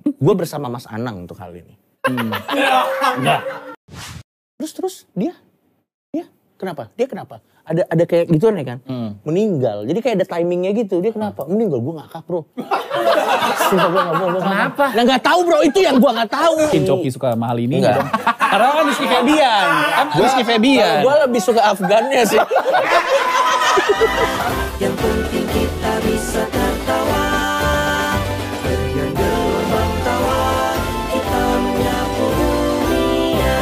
Gue bersama Mas Anang untuk hal ini. Terus dia kenapa? Dia kenapa? Ada kayak gituan ya kan? Meninggal. Jadi kayak ada timingnya gitu. Dia kenapa? Meninggal. Gue ngakak bro. Sumpah gue gak bohong. Kenapa? Nah gak tahu bro, itu yang gue gak tahu. Mungkin Coki suka mahal ini. Enggak. Karena kan Rizky Febian. Rizky Febian. Gue lebih suka Afgannya sih. Yang penting kita bisa tertawa dengan gelombang tawa kita menyapu dunia.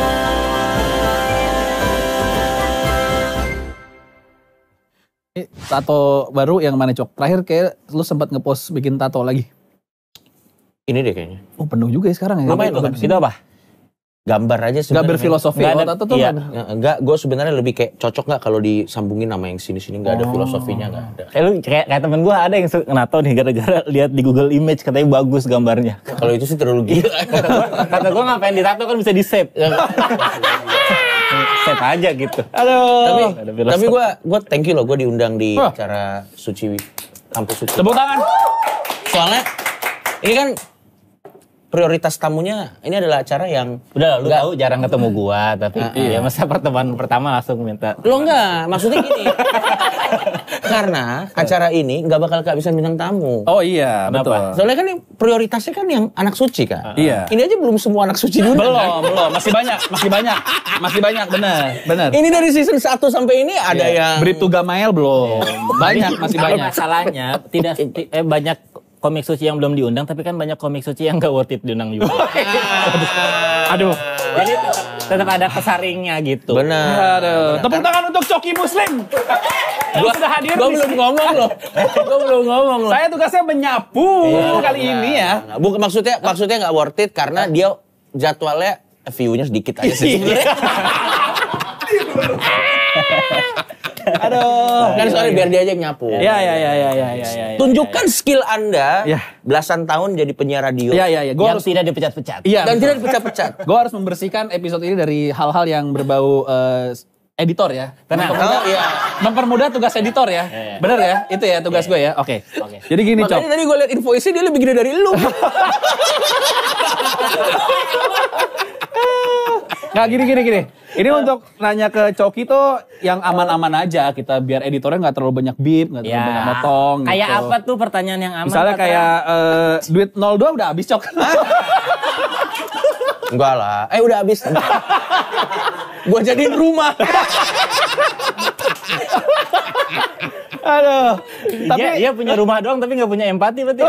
Tato baru yang mana Cok? Terakhir kayak lu sempat ngepost bikin tato lagi. Ini deh kayaknya. Oh penuh juga ya sekarang ya. Lumayan kan? Itu apa? Gambar aja sebenarnya. Gak berfilosofi. Nggak ada, tato tuh iya. Enggak, gue sebenarnya lebih kayak cocok nggak kalau disambungin nama yang sini-sini, nggak ada filosofinya, nggak ada. Kayak temen gue ada yang nato nih gara-gara lihat di Google Image katanya bagus gambarnya. Kalau itu sih terlalu gila. Kata gue ngapain ditato kan bisa di save. Save aja gitu. Aduh. Tapi gue thank you loh, gue diundang di acara Suci Kampus Suci. Tepuk tangan. Soalnya ini kan prioritas tamunya, ini adalah acara yang Udah lu tahu jarang ketemu gua tapi ya masa pertemuan pertama langsung minta. lo enggak, maksudnya gini. Karena acara ini nggak bakal kehabisan bintang tamu. Oh iya, betul. Soalnya kan yang prioritasnya kan yang anak suci kan. Iya. Ini aja belum semua anak suci dulu. Belum, masih banyak, benar. Ini dari season 1 sampai ini ada yang Bribtu Gamael belum. Banyak, masih Tapi banyak. masalahnya banyak komik suci yang belum diundang tapi kan banyak komik suci yang gak worth it diundang juga. Aduh. Jadi tetap ada pesaringnya gitu. benar. Aduh. Tepuk tangan untuk Coki Muslim. Yang sudah hadir Gue di belum sini. ngomong loh. Saya tugasnya menyapu kali ini ya. Bukan maksudnya nggak worth it karena dia jadwalnya view-nya sedikit aja sih sebenarnya. Aduh. Kan soalnya biar dia aja yang nyapu. Ya. Tunjukkan skill Anda Ya. belasan tahun jadi penyiar radio. Iya. Gue Yang harus tidak dipecat-pecat. Iya. Dan tidak dipecat-pecat. Gue harus membersihkan episode ini dari hal-hal yang berbau editor ya. Tenang. Mempermudah tugas editor ya. Bener ya? Itu ya tugas gue ya. Oke. Jadi gini, Cok. Makanya tadi gue liat invoice-nya dia lebih gede dari lu. Nggak, gini. Ini untuk nanya ke Coki tuh yang aman-aman aja kita biar editornya nggak terlalu banyak beep, nggak terlalu banyak motong. Kayak gitu. apa tuh pertanyaan yang aman? Misalnya kayak duit 02 udah habis Cok. Enggak lah. Udah habis. Gua jadiin rumah. Aduh. Tapi dia punya rumah doang tapi nggak punya empati berarti.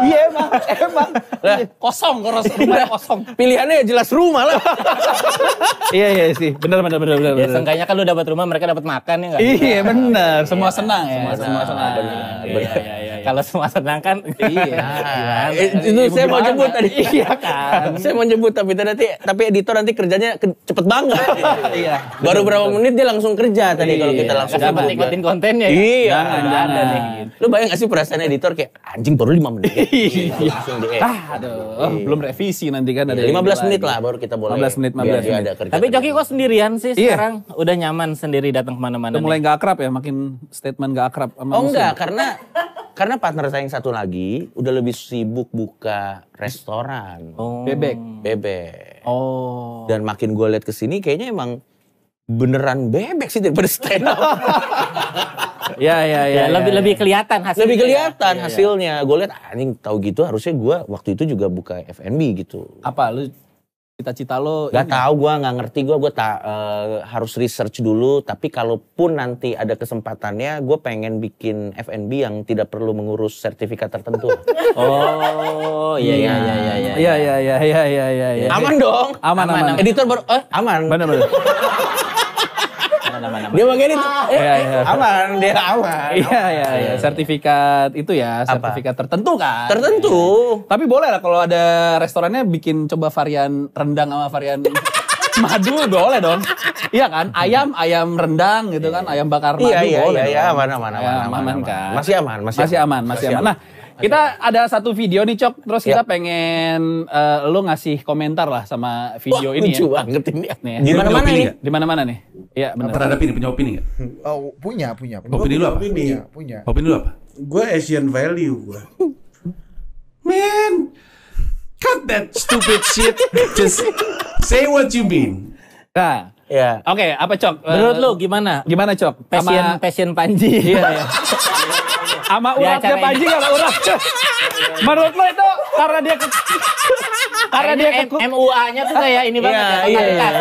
iya emang. Kosong, rumahnya kosong. Pilihannya ya jelas rumah lah. Iya sih. Bener. Ya seenggaknya kan lu dapat rumah mereka dapat makan ya nggak? Iya bener. Semua senang ya. Semua senang. Iya. Kalau semua senang kan. Iya. Itu saya mau jemput tadi. Iya kan. Saya mau jemput tapi editor nanti kerjanya cepet banget. Iya. Baru berapa menit dia langsung kerja tadi kalau kita langsung Dapat jemput. nikmatin kontennya. Iya. Jangan. Ada nih. Lu bayang gak sih perasaan editor kayak anjing baru 5 menit. Langsung di Belum revisi nanti kan ada 15 menit lah baru kita boleh. 15 menit. Biar dia ada kerja. Tapi Coki kok sendirian sih Iya. sekarang? Udah nyaman sendiri datang kemana-mana Udah mulai nggak akrab ya, makin statement nggak akrab sama Oh Muslim. enggak, karena partner saya yang satu lagi udah lebih sibuk buka restoran. Bebek. Oh. Dan makin gue lihat kesini kayaknya emang beneran bebek sih daripada stand up. Ya, lebih kelihatan hasilnya. Lebih kelihatan hasilnya. Gue lihat anjing tahu gitu harusnya gue waktu itu juga buka F&B gitu. Apa lu cita-cita lo? Gak tahu gue nggak ngerti gue harus research dulu. Tapi kalaupun nanti ada kesempatannya gue pengen bikin F&B yang tidak perlu mengurus sertifikat tertentu. Oh, iya. Iya. Aman dong. Aman. Editor baru aman. Bener. Dia bagian itu. Iya. Aman, dia aman. Iya. Sertifikat itu ya, sertifikat tertentu kan. Tertentu. Tapi boleh lah kalau ada restorannya bikin coba varian rendang sama varian madu boleh dong. Iya kan? Ayam rendang gitu kan, ayam bakar madu boleh. Iya, aman kan. Masih aman. Nah, kita ada satu video nih Cok, terus kita pengen lu ngasih komentar lah sama video ini ya. Lucu banget ini. Nih, Di mana-mana nih? Di mana-mana nih? Iya benar. Terhadap ini, punya opini nggak? Oh, punya. Opini lu apa? Punya. Opini lu apa? Gue Asian value gue. Men, that stupid shit. Just say what you mean. Nah, Ya. oke, apa Cok? Menurut lu gimana? Gimana Cok? Passion Panji. Iya, iya. Sama Di uratnya acara Panji gak urat? Menurut lo itu karena dia MUA-nya tuh kayak ini banget ya. totalitas.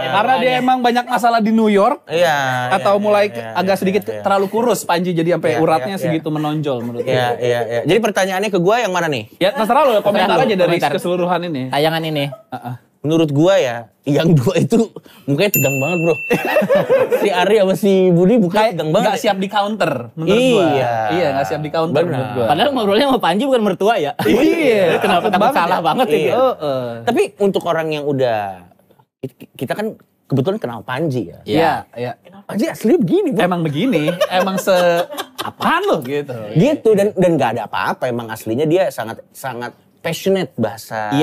Karena dia emang banyak masalah di New York Iya. atau mulai agak sedikit terlalu kurus Panji jadi sampai Iya, uratnya iya, segitu menonjol menurut lo. Iya, iya, iya. Jadi pertanyaannya ke gua yang mana nih? Ya terserah lo komentar Terserah aja lu, dari komentar. keseluruhan ini. Tayangan ini. Menurut gua ya, yang dua itu mukanya tegang banget, Bro. Si Ari sama si Budi mukanya tegang banget. Gak siap di counter menurut gua. Iya. Iya gak siap di counter Benar. menurut gua. Padahal ngobrolnya sama Panji bukan mertua ya. Iya. Kenapa takut salah banget ya? Iya. gitu? Tapi untuk orang yang udah kita kan kebetulan kenal Panji ya. Iya, iya. Panji asli begini, Bro. Emang begini, emang apaan lo gitu. Gitu dan nggak ada apa-apa, emang aslinya dia sangat passionate bahasa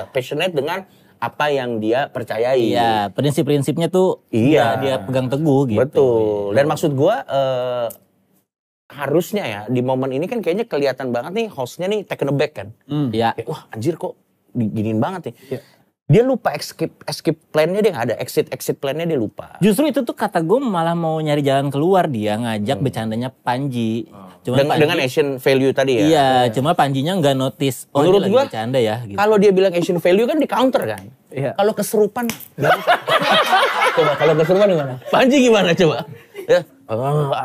passionate dengan apa yang dia percayai. Iya, prinsip-prinsipnya tuh Iya. dia pegang teguh gitu. Betul. Dan maksud gua harusnya ya di momen ini kan kayaknya kelihatan banget nih hostnya nih taken aback kan. Iya. Kayak, wah anjir kok diginiin banget nih. Iya. Dia lupa escape plan-nya dia nggak ada, exit plan-nya dia lupa. Justru itu tuh kata gue malah mau nyari jalan keluar dia ngajak bercandanya Panji. Cuma Dengan Asian value tadi ya. Iya, cuma Panjinya nggak notice. Oh, Menurut ini lagi gua, bercanda ya. Gitu. Kalau dia bilang Asian value kan di counter kan. Iya. Kalau keserupan, coba kalau keserupan gimana? Panji gimana coba? Ya.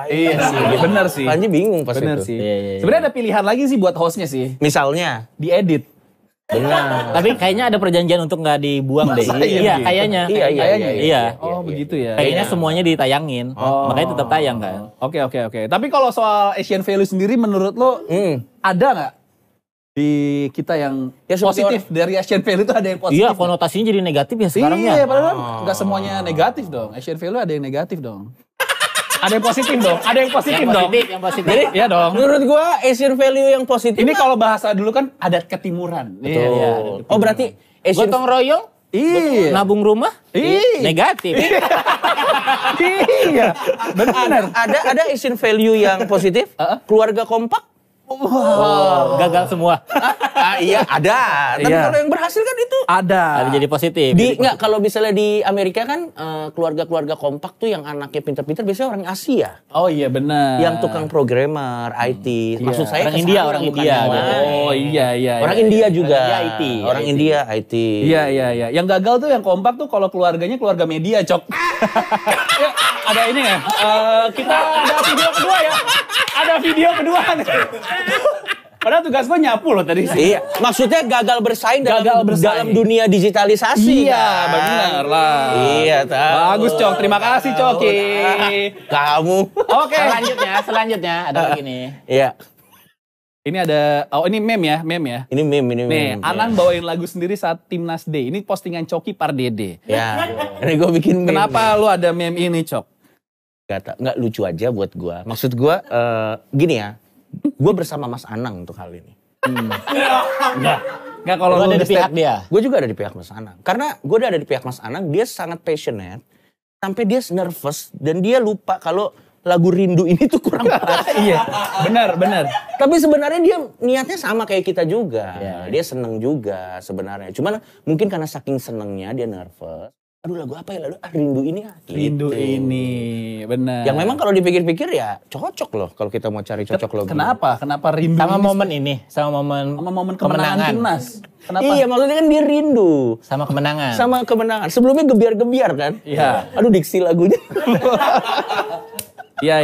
Iya sih, bener sih. Panji bingung pas Bener itu. sih. Iya. Sebenarnya ada pilihan lagi sih buat hostnya sih. Misalnya, Diedit. benar. Tapi kayaknya ada perjanjian untuk nggak dibuang deh. iya? Iya, kayaknya. Iya. Oh begitu ya. Kayaknya semuanya ditayangin. Makanya tetap tayang kan. Oke. Tapi kalau soal Asian value sendiri menurut lo ada nggak di kita yang Ya, seperti positif dari Asian value itu ada yang positif? Iya, konotasinya jadi negatif ya sekarang Iya, ya. padahal nggak semuanya negatif dong. Asian value ada yang negatif dong. Ada yang positif dong. Ada yang positif dong. Yang positif. Iya dong. Menurut gua Asian value yang positif. Ini kalau bahasa dulu kan adat ketimuran. Iya. Oh berarti Asian Gotong royong, Iya. nabung rumah, Iya. negatif. Iya. Benar. ada Asian value yang positif. Keluarga kompak. Gagal semua. Iya ada. Tapi Iya. kalau yang berhasil kan itu Ada. Ada jadi positif. nggak kalau misalnya di Amerika kan keluarga-keluarga kompak tuh yang anaknya pintar-pintar biasanya orang Asia. Oh iya benar. Yang tukang programmer, IT. Maksud saya Orang kesana, India, orang bukan India yang gitu. lain. Oh iya. Orang India juga. Orang India IT. Orang India IT. Iya. Yang gagal tuh yang kompak tuh kalau keluarganya keluarga media, Cok. Ya, ada ini ya. Kita ada video kedua ya. Ada video kedua nih. Padahal tugas gue nyapu loh tadi sih. Iya, maksudnya gagal bersaing dalam dalam bersaing. dunia digitalisasi. Iya, kan? benar lah. Iya, tahu. Bagus, Cok. Terima kasih, Coki. Kamu. Oke. Selanjutnya ada lagi nih. Iya. Ini ada, ini meme ya. Ini meme. Nih, Anan bawain lagu sendiri saat Timnas Day. Ini postingan Coki Pardede. Ya, ini gue bikin meme. Kenapa lu ada meme ini, Cok? Nggak lucu aja buat gue. Maksud gue, gini ya. Gue bersama Mas Anang untuk hal ini. Nggak kalau Lu lu ada di pihak dia. Gue juga ada di pihak Mas Anang. Karena gue udah ada di pihak Mas Anang, dia sangat passionate. Sampai dia nervous dan dia lupa kalau lagu Rindu ini tuh kurang pas. Iya, benar. Tapi sebenarnya dia niatnya sama kayak kita juga. Dia seneng juga sebenarnya. Cuman mungkin karena saking senengnya dia nervous. Aduh lagu apa ya lalu Rindu ini ah. Rindu Gitu. ini, benar. Yang memang kalau dipikir-pikir ya cocok loh kalau kita mau cari cocok logo. Kenapa? Kenapa rindu? Sama ini? momen ini, sama momen kemenangan Timnas. Kenapa? Iya maksudnya kan dia rindu. Sama kemenangan. Sama kemenangan. Sebelumnya gebiar-gebiar kan. Iya. Aduh diksi lagunya. Iya.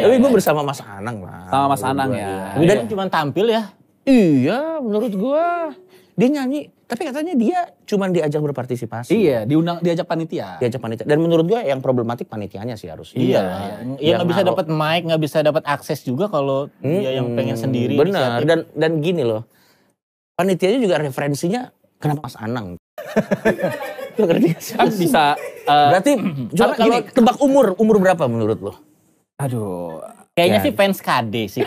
Tapi gue bersama Mas Anang lah. Sama Mas Anang ya. Tapi dia cuma tampil ya. Iya menurut gue. Dia nyanyi. Tapi katanya dia cuma diajak berpartisipasi. Iya, diajak panitia. Diajak panitia. Dan menurut gue yang problematik panitianya sih harusnya. Iya, Yang nggak bisa naruh. dapat mic, nggak bisa dapat akses juga kalau dia yang pengen sendiri. Benar. inisiatif. Dan gini loh, panitianya juga referensinya kenapa Mas Anang? Lo ngerti gak sih? Kan bisa. Berarti coba kalau- gini, tebak umur berapa menurut lo? Aduh. Kayaknya Ya. sih fans KD sih.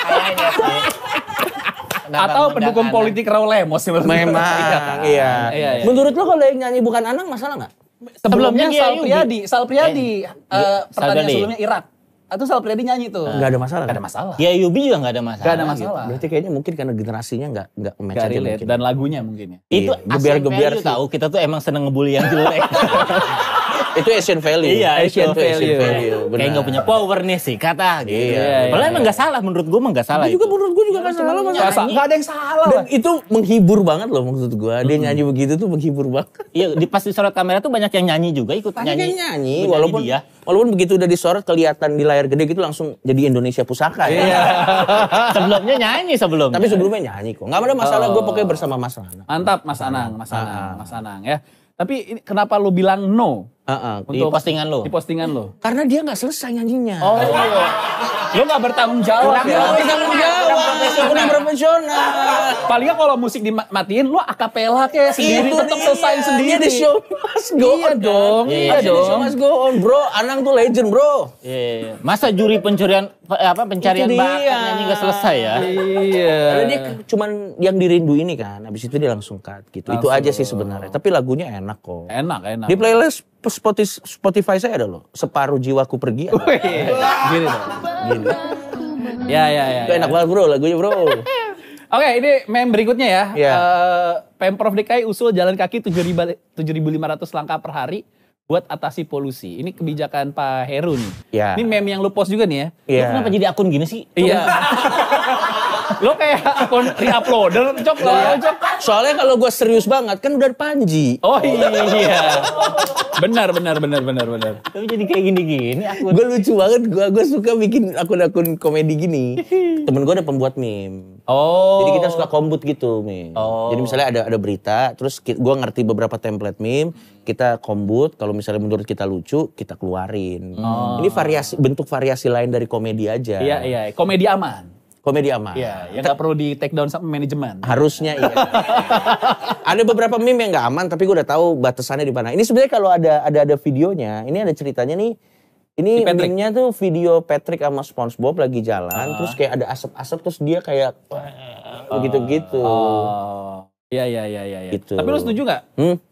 Kayaknya sih. Kenapa Atau mengundang pendukung Anan? politik Raul Lemos. Memang, iya. Iya. Menurut lo kalau yang nyanyi bukan Anang masalah nggak? Sebelumnya Sebelumnya Sal Yudi. Priyadi. Pertandingan Salgadi. sebelumnya Irak. Atau Sal Priadi nyanyi tuh? Nggak ada masalah. Nggak ada masalah. Dia Yubi juga nggak ada masalah. Nggak ada masalah. Berarti kayaknya mungkin karena generasinya nggak match Gak aja relate. mungkin. Dan lagunya mungkin ya. Itu Iya, gebiar-gebiar value sih. tahu kita tuh emang seneng ngebully yang jelek. Itu Asian value. Iya, Itu Asian Asian value. value. Kayak benar. nggak punya power nih sih kata. Gitu. Iya, Padahal emang nggak salah, menurut gue emang nggak salah. Juga itu. menurut gue juga nggak salah. Nggak ada yang salah Dan lah. itu menghibur banget loh maksud gue. Dia nyanyi begitu tuh menghibur banget. Iya, pas disorot kamera tuh banyak yang nyanyi juga, ikut Banyak nyanyi. yang nyanyi, Ikut walaupun dia. begitu udah disorot kelihatan di layar gede gitu langsung jadi Indonesia Pusaka ya. Iya. Sebelumnya nyanyi sebelumnya. Tapi sebelumnya nyanyi kok. Nggak ada masalah, gue pokoknya bersama Mas Rana. Mantap Mas Anang, Mas Anang ya. Tapi ini kenapa lu bilang no? Di postingan lo. Di postingan lo. Karena dia nggak selesai nyanyinya. Oh, lu nggak bertanggung jawab ya? Kurang profesional. Paling nggak kalau musik dimatiin, lu akapela kayak sendiri, tetap selesai sendiri. Dia the show must go Iya on, dong, kan? iya Masih the show dong. must go on, bro. Anang tuh legend, bro. Iya. Masa juri pencarian Itu bakat dia. nyanyi nggak selesai ya? Iya. Karena dia cuman yang dirindu ini kan. Habis itu dia langsung cut gitu. Itu aja sih sebenarnya. Tapi lagunya enak kok. Enak. Di playlist Spotify saya ada loh. Separuh jiwaku pergi. ada. Gini dong. Gini. Ya. Itu enak banget bro lagunya bro. Oke, ini meme berikutnya ya. Iya. Pemprov DKI usul jalan kaki 7.500 langkah per hari buat atasi polusi. Ini kebijakan Pak Heru nih. Iya. Ini meme yang lu post juga nih ya. Iya. Lu kenapa jadi akun gini sih? Iya. Lo kayak akun re-uploader, Cok. Cok. Soalnya kalau gue serius banget kan udah Panji. Oh iya. Benar. Tapi jadi kayak gini-gini akun. Gue lucu banget, gue suka bikin akun-akun komedi gini. Temen gue ada pembuat meme. Oh. Jadi kita suka kombut gitu meme. Jadi misalnya ada berita, terus gue ngerti beberapa template meme, kita kombut, kalau misalnya menurut kita lucu, kita keluarin. Ini bentuk variasi lain dari komedi aja. Iya. Komedi aman. Komedi aman. Iya, yang nggak perlu di take down sama manajemen. Harusnya iya. Ada beberapa meme yang nggak aman, tapi gue udah tahu batasannya di mana. Ini sebenarnya kalau ada videonya, ini ada ceritanya nih. Ini meme-nya tuh video Patrick sama SpongeBob lagi jalan, terus kayak ada asap-asap, terus dia kayak begitu-gitu. Oh. Iya. Gitu. Tapi lu setuju nggak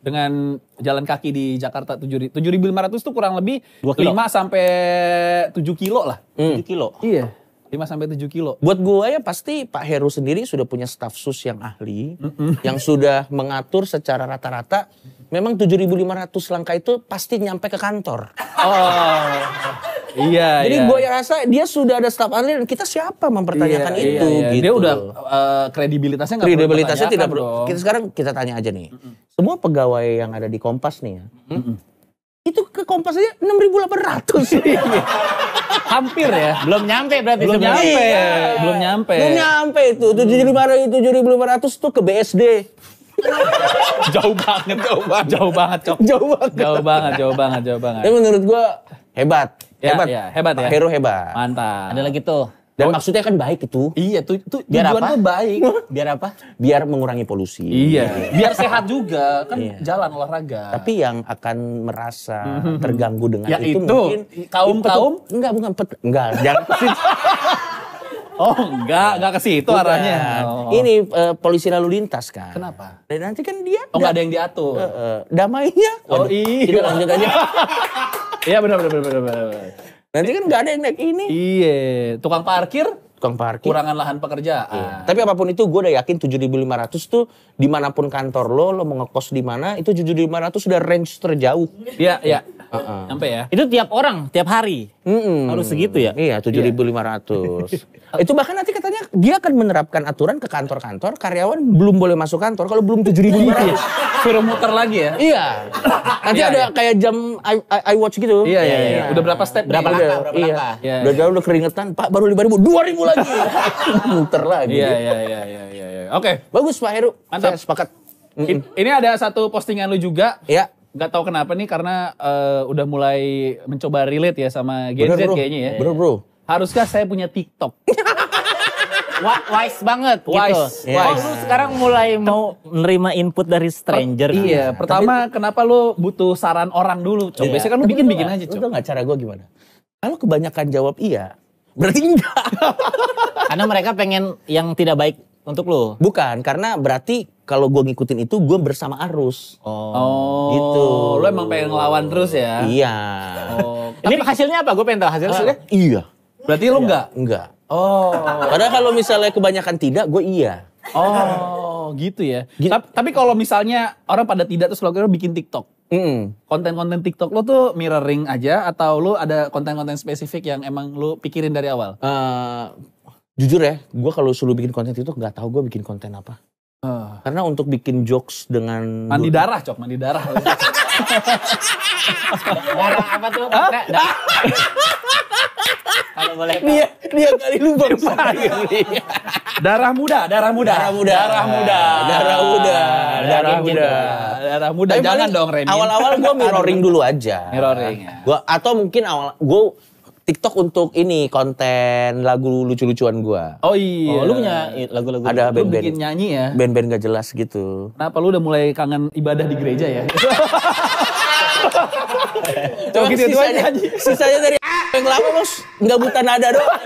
dengan jalan kaki di Jakarta 7.500 tuh kurang lebih 2 kilo. 5 sampai 7 kilo lah. 7 kilo. Iya. 5 sampai 7 kilo. Buat gue ya pasti Pak Heru sendiri sudah punya staf sus yang ahli, yang sudah mengatur secara rata-rata. Memang 7.500 langkah itu pasti nyampe ke kantor. Oh. Iya. Jadi gue rasa dia sudah ada staf ahli dan kita siapa mempertanyakan itu gitu. Dia udah kredibilitasnya nggak perlu Kredibilitasnya tidak perlu. dipertanyakan dong. Kita sekarang kita tanya aja nih. Semua pegawai yang ada di Kompas nih ya. Itu ke Kompas aja 6.800. Hampir ya. Belum nyampe berarti Belum sebenarnya. nyampe. Iya. Belum nyampe. Belum nyampe itu. 7.500 tuh ke BSD. Jauh banget. Cok. Jauh banget. Jauh banget. Tapi menurut gue hebat. Ya, Hebat. ya, hebat ya. Pak Heru hebat. Mantap. Ada lagi tuh. Dan maksudnya kan baik itu. Iya, tuh Biar tujuan apa? tuh baik. Biar apa? Biar mengurangi polusi. Iya. Biar sehat juga, kan Iya. jalan olahraga. Tapi yang akan merasa terganggu dengan Ya itu itu, mungkin kaum-kaum? enggak, jangan ke situ. Oh, enggak ke situ arahnya. Oh. Ini polisi lalu lintas kan. Kenapa? Dan nanti kan dia Oh, enggak ada yang diatur. damainya. Oh, Waduh, iya. Kita lanjut aja. Iya benar. Nanti kan enggak ada yang naik ini. Iya, tukang parkir Tukang parkir. kurangan lahan pekerjaan. Tapi apapun itu gue udah yakin 7.500 tuh dimanapun kantor lo mau ngekos di mana itu 7.500 sudah range terjauh. Iya. Sampai ya. Itu tiap orang, tiap hari. Harus segitu ya? Iya 7.500. Itu bahkan nanti katanya dia akan menerapkan aturan ke kantor-kantor karyawan belum boleh masuk kantor kalau belum 7.500. Suruh muter lagi ya. Iya. Nanti Iya, ada iya. kayak jam iWatch gitu. Iya. Udah berapa step? Berapa nih? langkah? Udah. Berapa Iya. langkah? Iya. Udah jauh udah keringetan, Pak baru 5.000, 2.000 lagi. Muter lagi. Iya. Oke. Bagus Pak Heru. Mantap. Saya sepakat. Ini ada satu postingan lu juga. Ya. Gak tahu kenapa nih karena udah mulai mencoba relate ya sama Gen Z Bener, bro. kayaknya ya. Bener bro. Haruskah saya punya TikTok? Wise banget Wise, gitu. wise. Oh, lu sekarang mulai mau menerima input dari stranger. Iya, pertama kenapa lu butuh saran orang dulu? Coba biasanya kan lu bikin aja, Lu Cok. tau gak cara gue gimana? Kalau kebanyakan jawab iya, berarti enggak. Karena mereka pengen yang tidak baik untuk lu. Bukan, karena berarti kalau gue ngikutin itu gue bersama arus. Oh, Gitu. Lo emang pengen ngelawan terus ya? Iya. Oh, Ini hasilnya apa? Gue pengen tahu hasilnya. Iya. berarti lo enggak? Enggak. Oh. Padahal kalau misalnya kebanyakan tidak, gue iya. Oh, gitu ya. Tapi kalau misalnya orang pada tidak terus lo bikin TikTok. Konten-konten TikTok lo tuh mirroring aja atau lo ada konten-konten spesifik yang emang lo pikirin dari awal? Jujur ya, gue kalau suruh bikin konten TikTok nggak tahu gue bikin konten apa. Karena untuk bikin jokes dengan Mandi darah, Cok, mandi darah. Darah apa tuh? Kalau boleh. dia kali lupa. Darah muda. Tapi Jangan paling dong, Remy. Awal-awal gue mirroring dulu aja. Mirroring ya. Atau mungkin gue TikTok untuk ini konten lagu lucu-lucuan gue. Oh iya. Oh, lu punya lagu-lagu. Ada Lu band-band. bikin nyanyi ya. Band-band gak jelas gitu. Kenapa lu udah mulai kangen ibadah di gereja ya? Coba gitu aja. sisanya dari yang lama bos nggak buta nada doang.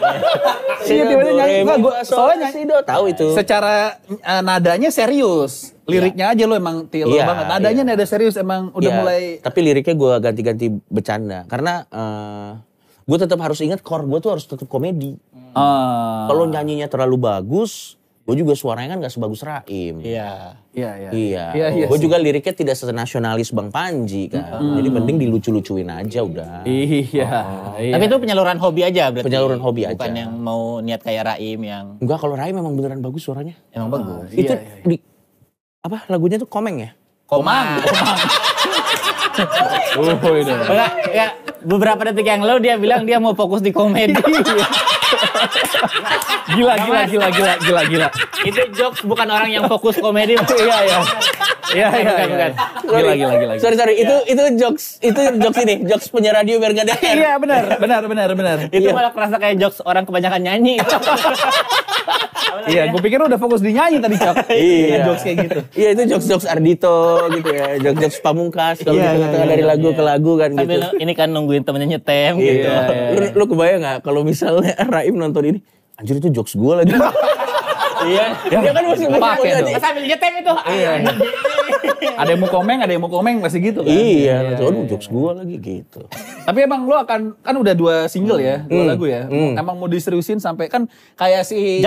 Iya, tiba-tiba nyanyi. Nggak, soalnya sih do tahu itu. Secara nadanya serius. Liriknya aja lo emang tilo Iya, banget. Nadanya iya. nada serius emang udah Iya, mulai. Tapi liriknya gue ganti-ganti bercanda karena gue tetap harus ingat core gue tuh harus tetap komedi. Kalau nyanyinya terlalu bagus, gue juga suaranya kan gak sebagus Raim. Iya. Iya. Gue juga liriknya tidak senasionalis Bang Panji kan. Jadi mending dilucu-lucuin aja udah. Iya. Tapi itu penyaluran hobi aja berarti. Penyaluran hobi aja. Bukan yang mau niat kayak Raim yang Enggak, kalau Raim memang beneran bagus suaranya. emang bagus. Itu di apa lagunya tuh Komeng ya? Komang. Enggak, ya, beberapa detik yang lalu dia bilang dia mau fokus di komedi. Gila. Itu jokes bukan orang yang fokus komedi. Iya. Bukan. Gila. Sorry, itu jokes ini, jokes punya radio biar gak ada. Iya, benar. Itu malah kerasa kayak jokes orang kebanyakan nyanyi. Iya, gue pikir udah fokus di nyanyi tadi, Cok. Iya. Jokes kayak gitu. Iya, itu jokes Ardito gitu ya, jokes Pamungkas kalau di tengah-tengah dari lagu ke lagu kan gitu. Sambil ini kan nungguin temennya nyetem gitu. Lu kebayang gak kalau misalnya Raim nonton ini, anjir itu jokes gue lagi. Iya. Dia kan masih Pakai dong. Sambil nyetem itu. Iya. Ada yang mau komeng masih gitu kan. Iya, aduh jokes gue lagi gitu. Tapi emang lo kan udah 2 single ya, 2 lagu ya. Emang mau diseriusin sampai kan kayak si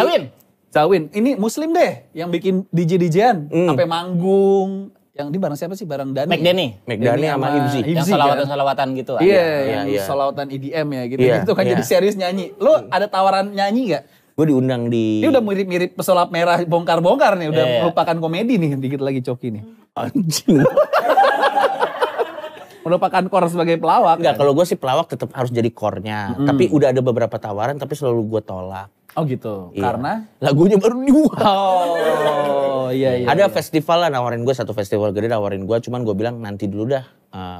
Zawin. Ini Muslim deh yang bikin DJ-DJ-an sampai manggung. Yang di bareng siapa sih? Bareng Dani. McDani sama Hibzi. Yang salawatan-salawatan gitu. Iya, yang iya. salawatan EDM ya gitu. Iya, Gitu kan iya. jadi serius nyanyi. Lo ada tawaran nyanyi gak? Gue diundang di... Ini udah mirip-mirip pesulap merah bongkar-bongkar nih. Udah melupakan komedi nih dikit lagi Coki nih. Anjing. Melupakan core sebagai pelawak. Enggak, kalau gue sih pelawak tetap harus jadi core-nya. Tapi udah ada beberapa tawaran tapi selalu gue tolak. Oh gitu. Iya. Karena? Lagunya baru dibuat. Oh iya. Ada festival lah nawarin gue, satu festival gede nawarin gue. Cuman gue bilang nanti dulu dah.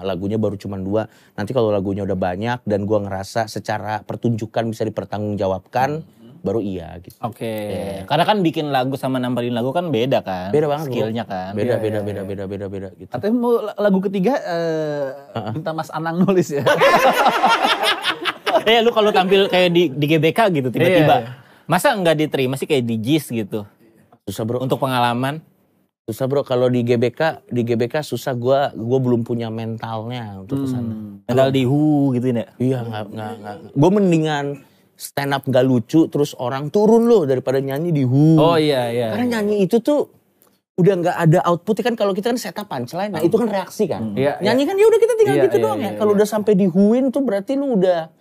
Lagunya baru cuman 2. Nanti kalau lagunya udah banyak dan gue ngerasa secara pertunjukan bisa dipertanggungjawabkan, baru iya gitu. Oke. Karena kan bikin lagu sama nampilin lagu kan beda kan. Beda banget, skillnya kan. Beda gitu. Katanya mau lagu ketiga minta Mas Anang nulis ya. Lu kalau tampil kayak di GBK gitu tiba-tiba. Iya. Masa nggak diterima sih kayak di JIS gitu? Susah bro. Untuk pengalaman. Susah bro, kalau di GBK susah, gue belum punya mentalnya untuk kesana. Mental di gitu ya. Iya nggak. Gue mendingan stand up gak lucu terus orang turun loh daripada nyanyi di Oh iya. Karena nyanyi itu tuh udah nggak ada output kan, kalau kita kan setup punchline, nah itu kan reaksi kan. Iya, Nyanyi kan ya udah kita tinggal Iya, gitu iya, doang iya, ya. Kalau iya. udah sampai di huin tuh berarti lu udah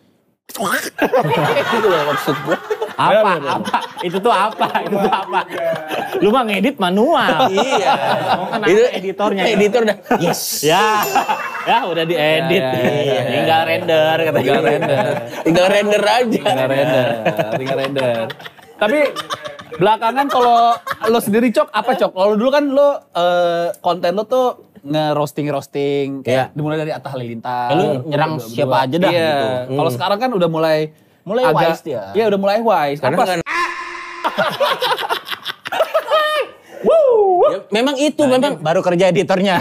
gitu loh maksud gue. Apa? Itu tuh apa? Lu mah ngedit manual. Iya. Kan Itu ada editornya. Editor dah. Yes. Ya udah diedit. Ya. Tinggal render katanya. Tinggal render aja. Tinggal render. Tapi belakangan kalau lo sendiri Cok, apa Cok? Kalau dulu kan lo konten lo tuh nge-roasting kayak dimulai dari Atta Halilintar. Lu nyerang siapa aja dah Iya. gitu. Kalau sekarang kan udah mulai wise dia. Iya, udah mulai wise. Karena Apa? kan ya, memang itu memang Baru kerja editornya.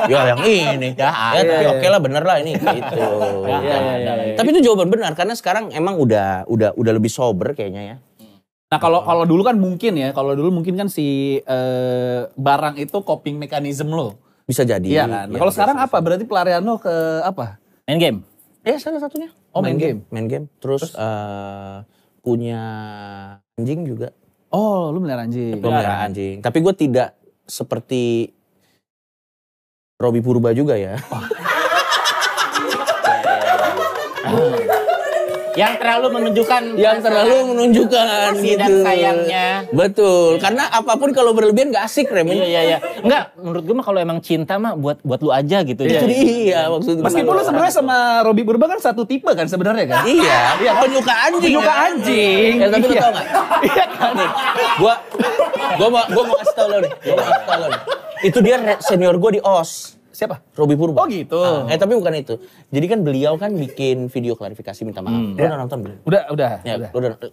ya yang ini. Ya tapi oke lah, bener lah ini gitu. Iya. Tapi itu jawaban benar karena sekarang emang udah lebih sober kayaknya ya. Nah kalau dulu kan mungkin kan si barang itu coping mechanism lo. Bisa jadi. Iya kan. Ya, Kalau sekarang apa? Berarti pelarian lo ke apa? Main game. Ya salah satunya. Oh, main game. Main game. Terus punya anjing juga. Oh, lu melihara anjing. Gue melihara anjing. Tapi gue tidak seperti Robby Purba juga ya. Yang terlalu menunjukkan gitu. kasih dan sayangnya. Betul. Karena apapun kalau berlebihan gak asik, Rem. Iya. Enggak, menurut gue mah kalau emang cinta mah buat lu aja gitu. Itu dia maksudnya. Meskipun lu sebenarnya sama Robby Purba kan satu tipe kan sebenarnya kan? Iya, penyuka anjing. Penyuka anjing. Ya, tapi lu tau gak? Iya kan? Nih, gua mau kasih tau lo nih. Itu dia senior gue di OS. Siapa? Robby Purba. Oh gitu. Tapi bukan itu. Jadi kan beliau kan bikin video klarifikasi minta maaf. Lu udah nonton belum? Udah. Ya,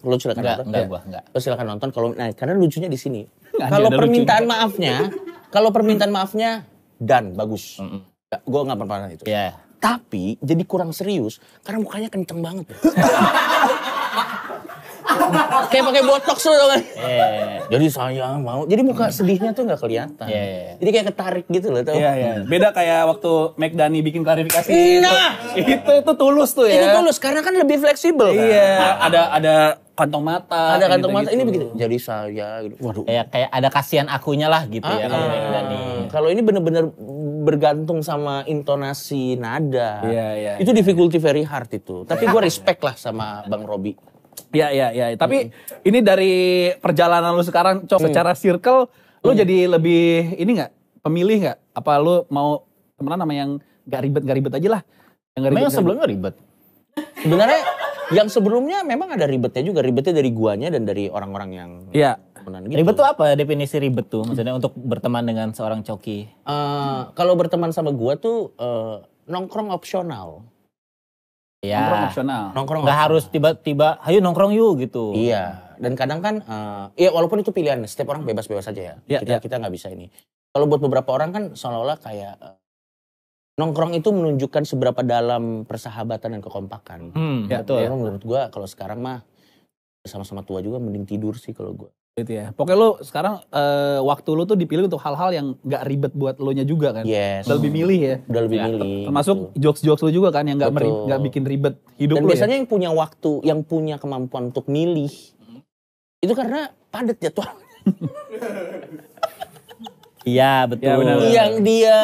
lu silakan nonton. Enggak. Lu silakan nonton karena lucunya di sini. Nggak Kalau ada permintaan maafnya dan bagus. Gue nggak pernah itu. Iya. Tapi jadi kurang serius karena mukanya kenceng banget. Kayak pakai botox tuh kan. Jadi saya mau. Jadi muka sedihnya tuh nggak kelihatan. Jadi kayak ketarik gitu loh. Iya. Beda kayak waktu McDani bikin klarifikasi. Nah, itu tulus tuh ya. Itu tulus karena kan lebih fleksibel kan. Iya, ada kantong mata. Ada kantong mata gitu. ini begitu. Jadi saya gitu. Waduh. Kayak ada kasihan akunya lah gitu ya kalau Dani. Kalau ini bener-bener bergantung sama intonasi nada. Iya. Itu difficulty very hard itu. Tapi gue respect lah sama Bang Robby. Iya. Tapi ini dari perjalanan lu sekarang, secara circle, lu jadi lebih ini nggak? Pemilih nggak? Apa lu mau temenan sama yang nggak ribet aja lah? Memang sebelumnya ribet. Sebenarnya yang sebelumnya memang ada ribetnya juga. Ribetnya dari guanya dan dari orang-orang yang temenan gitu. Ribet tuh apa definisi ribet tuh? Maksudnya untuk berteman dengan seorang Coki? Kalau berteman sama gua tuh nongkrong opsional. Ya. Nongkrong opsional. Nggak harus tiba-tiba, ayo nongkrong yuk gitu. Iya. Dan kadang kan, ya walaupun itu pilihan, setiap orang bebas-bebas saja ya. Kita nggak bisa ini. Kalau buat beberapa orang kan seolah-olah kayak nongkrong itu menunjukkan seberapa dalam persahabatan dan kekompakan. Betul. Menurut gua kalau sekarang mah sama-sama tua juga mending tidur sih kalau gua. Gitu ya. Pokoknya lu sekarang waktu lu tuh dipilih untuk hal-hal yang nggak ribet buat lu nya juga kan. Yes. Udah lebih milih ya. Udah lebih milih. Termasuk jokes-jokes lu juga kan yang nggak bikin ribet hidup dan lu. Dan biasanya yang punya waktu, yang punya kemampuan untuk milih itu karena padat jadwal. Iya betul. Ya, benar. Yang dia,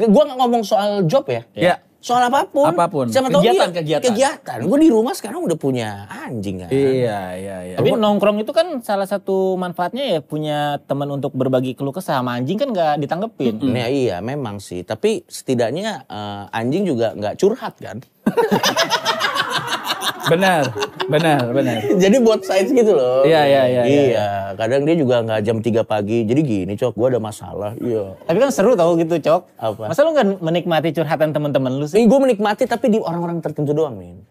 gua nggak ngomong soal job ya. Ya. Soal apapun. Sama kegiatan. Gue di rumah sekarang udah punya anjing kan. Iya. Tapi nongkrong itu kan salah satu manfaatnya ya punya teman untuk berbagi keluh kesah. Sama anjing kan nggak ditanggepin. Nah, iya memang sih. Tapi setidaknya anjing juga nggak curhat kan. Benar. Jadi both sides gitu loh. Iya. Kadang dia juga nggak jam 3 pagi. Jadi gini, Cok, gue ada masalah. Iya. Tapi kan seru tau gitu, Cok. Apa? Masa lu nggak menikmati curhatan teman-teman lu sih? Gue menikmati tapi di orang-orang tertentu doang, Min.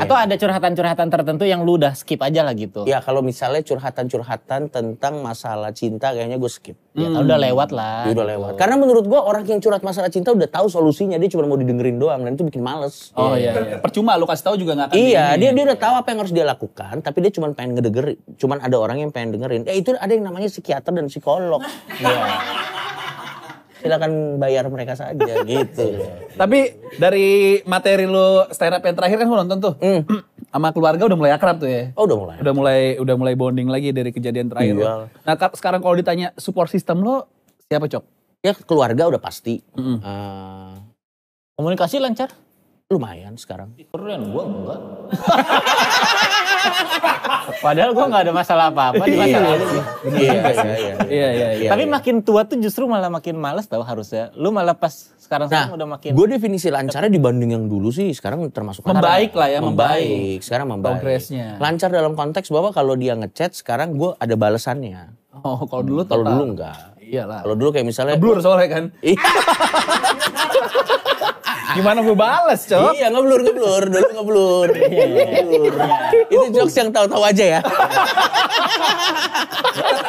Atau ada curhatan-curhatan tertentu yang lu udah skip aja lah gitu? Ya kalau misalnya curhatan-curhatan tentang masalah cinta kayaknya gue skip. Ya, udah lewat lah. Udah gitu. lewat. Karena menurut gue orang yang curhat masalah cinta udah tahu solusinya. Dia cuma mau didengerin doang dan itu bikin males. Oh iya. Percuma lu kasih tahu juga nggak akan. Iya, dia udah tahu apa yang harus dia lakukan, tapi dia cuma pengen ngedengerin. Cuman ada orang yang pengen dengerin. Itu ada yang namanya psikiater dan psikolog. Iya. Silakan bayar mereka saja gitu. Tapi dari materi lu stand up yang terakhir kan lu nonton tuh. Sama keluarga udah mulai akrab tuh ya. Oh, udah mulai. Udah mulai bonding lagi dari kejadian terakhir. Iya. Nah, sekarang kalau ditanya support system lo siapa, Cok? Ya keluarga udah pasti. Komunikasi lancar? Lumayan sekarang. Keren, gua enggak. Padahal gua nggak ada masalah apa-apa di masa lalu. Iya. Tapi makin tua tuh justru malah makin malas tau harusnya. Lu malah pas sekarang udah makin. Gue definisi lancarnya dibanding yang dulu sih sekarang termasuk membaik lah ya, membaik. Sekarang membaik. Progresnya. Lancar dalam konteks bahwa kalau dia ngechat sekarang gue ada balasannya. Oh, kalau dulu Kalau dulu enggak. Iyalah. Kalau dulu kayak misalnya Blur soalnya kan. Gimana gue balas, Cok? Iya, ngeblur. Dulu ngeblur. Itu jokes yang tahu-tahu aja ya.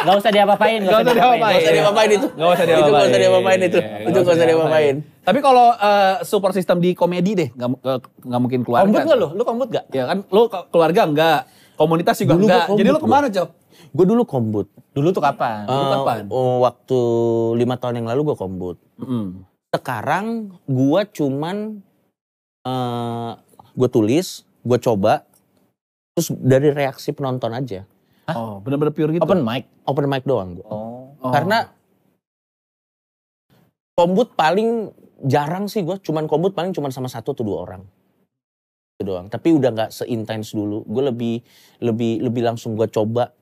Gak usah diapa-apain. Gak usah diapa-apain itu. Gak usah diapa-apain. Itu gak usah diapa-apain. Tapi kalau support system di komedi deh, nggak mungkin keluarga. Kombut gak lu? Lu kombut gak? Ya kan, lu keluarga enggak. Komunitas juga Dulu enggak. gua Jadi lu kombut kemana, Cok? Gue dulu kombut. Dulu tuh kapan? kapan? Waktu 5 tahun yang lalu gue kombut. Sekarang gue cuman gue tulis, gue coba, terus dari reaksi penonton aja. Oh, benar-benar pure gitu. Open mic. Open mic doang gue. Oh. Karena kombut paling jarang sih gue, cuman kombut paling cuman sama 1 atau 2 orang. Itu doang. Tapi udah nggak seintens dulu. Gue lebih langsung gue coba.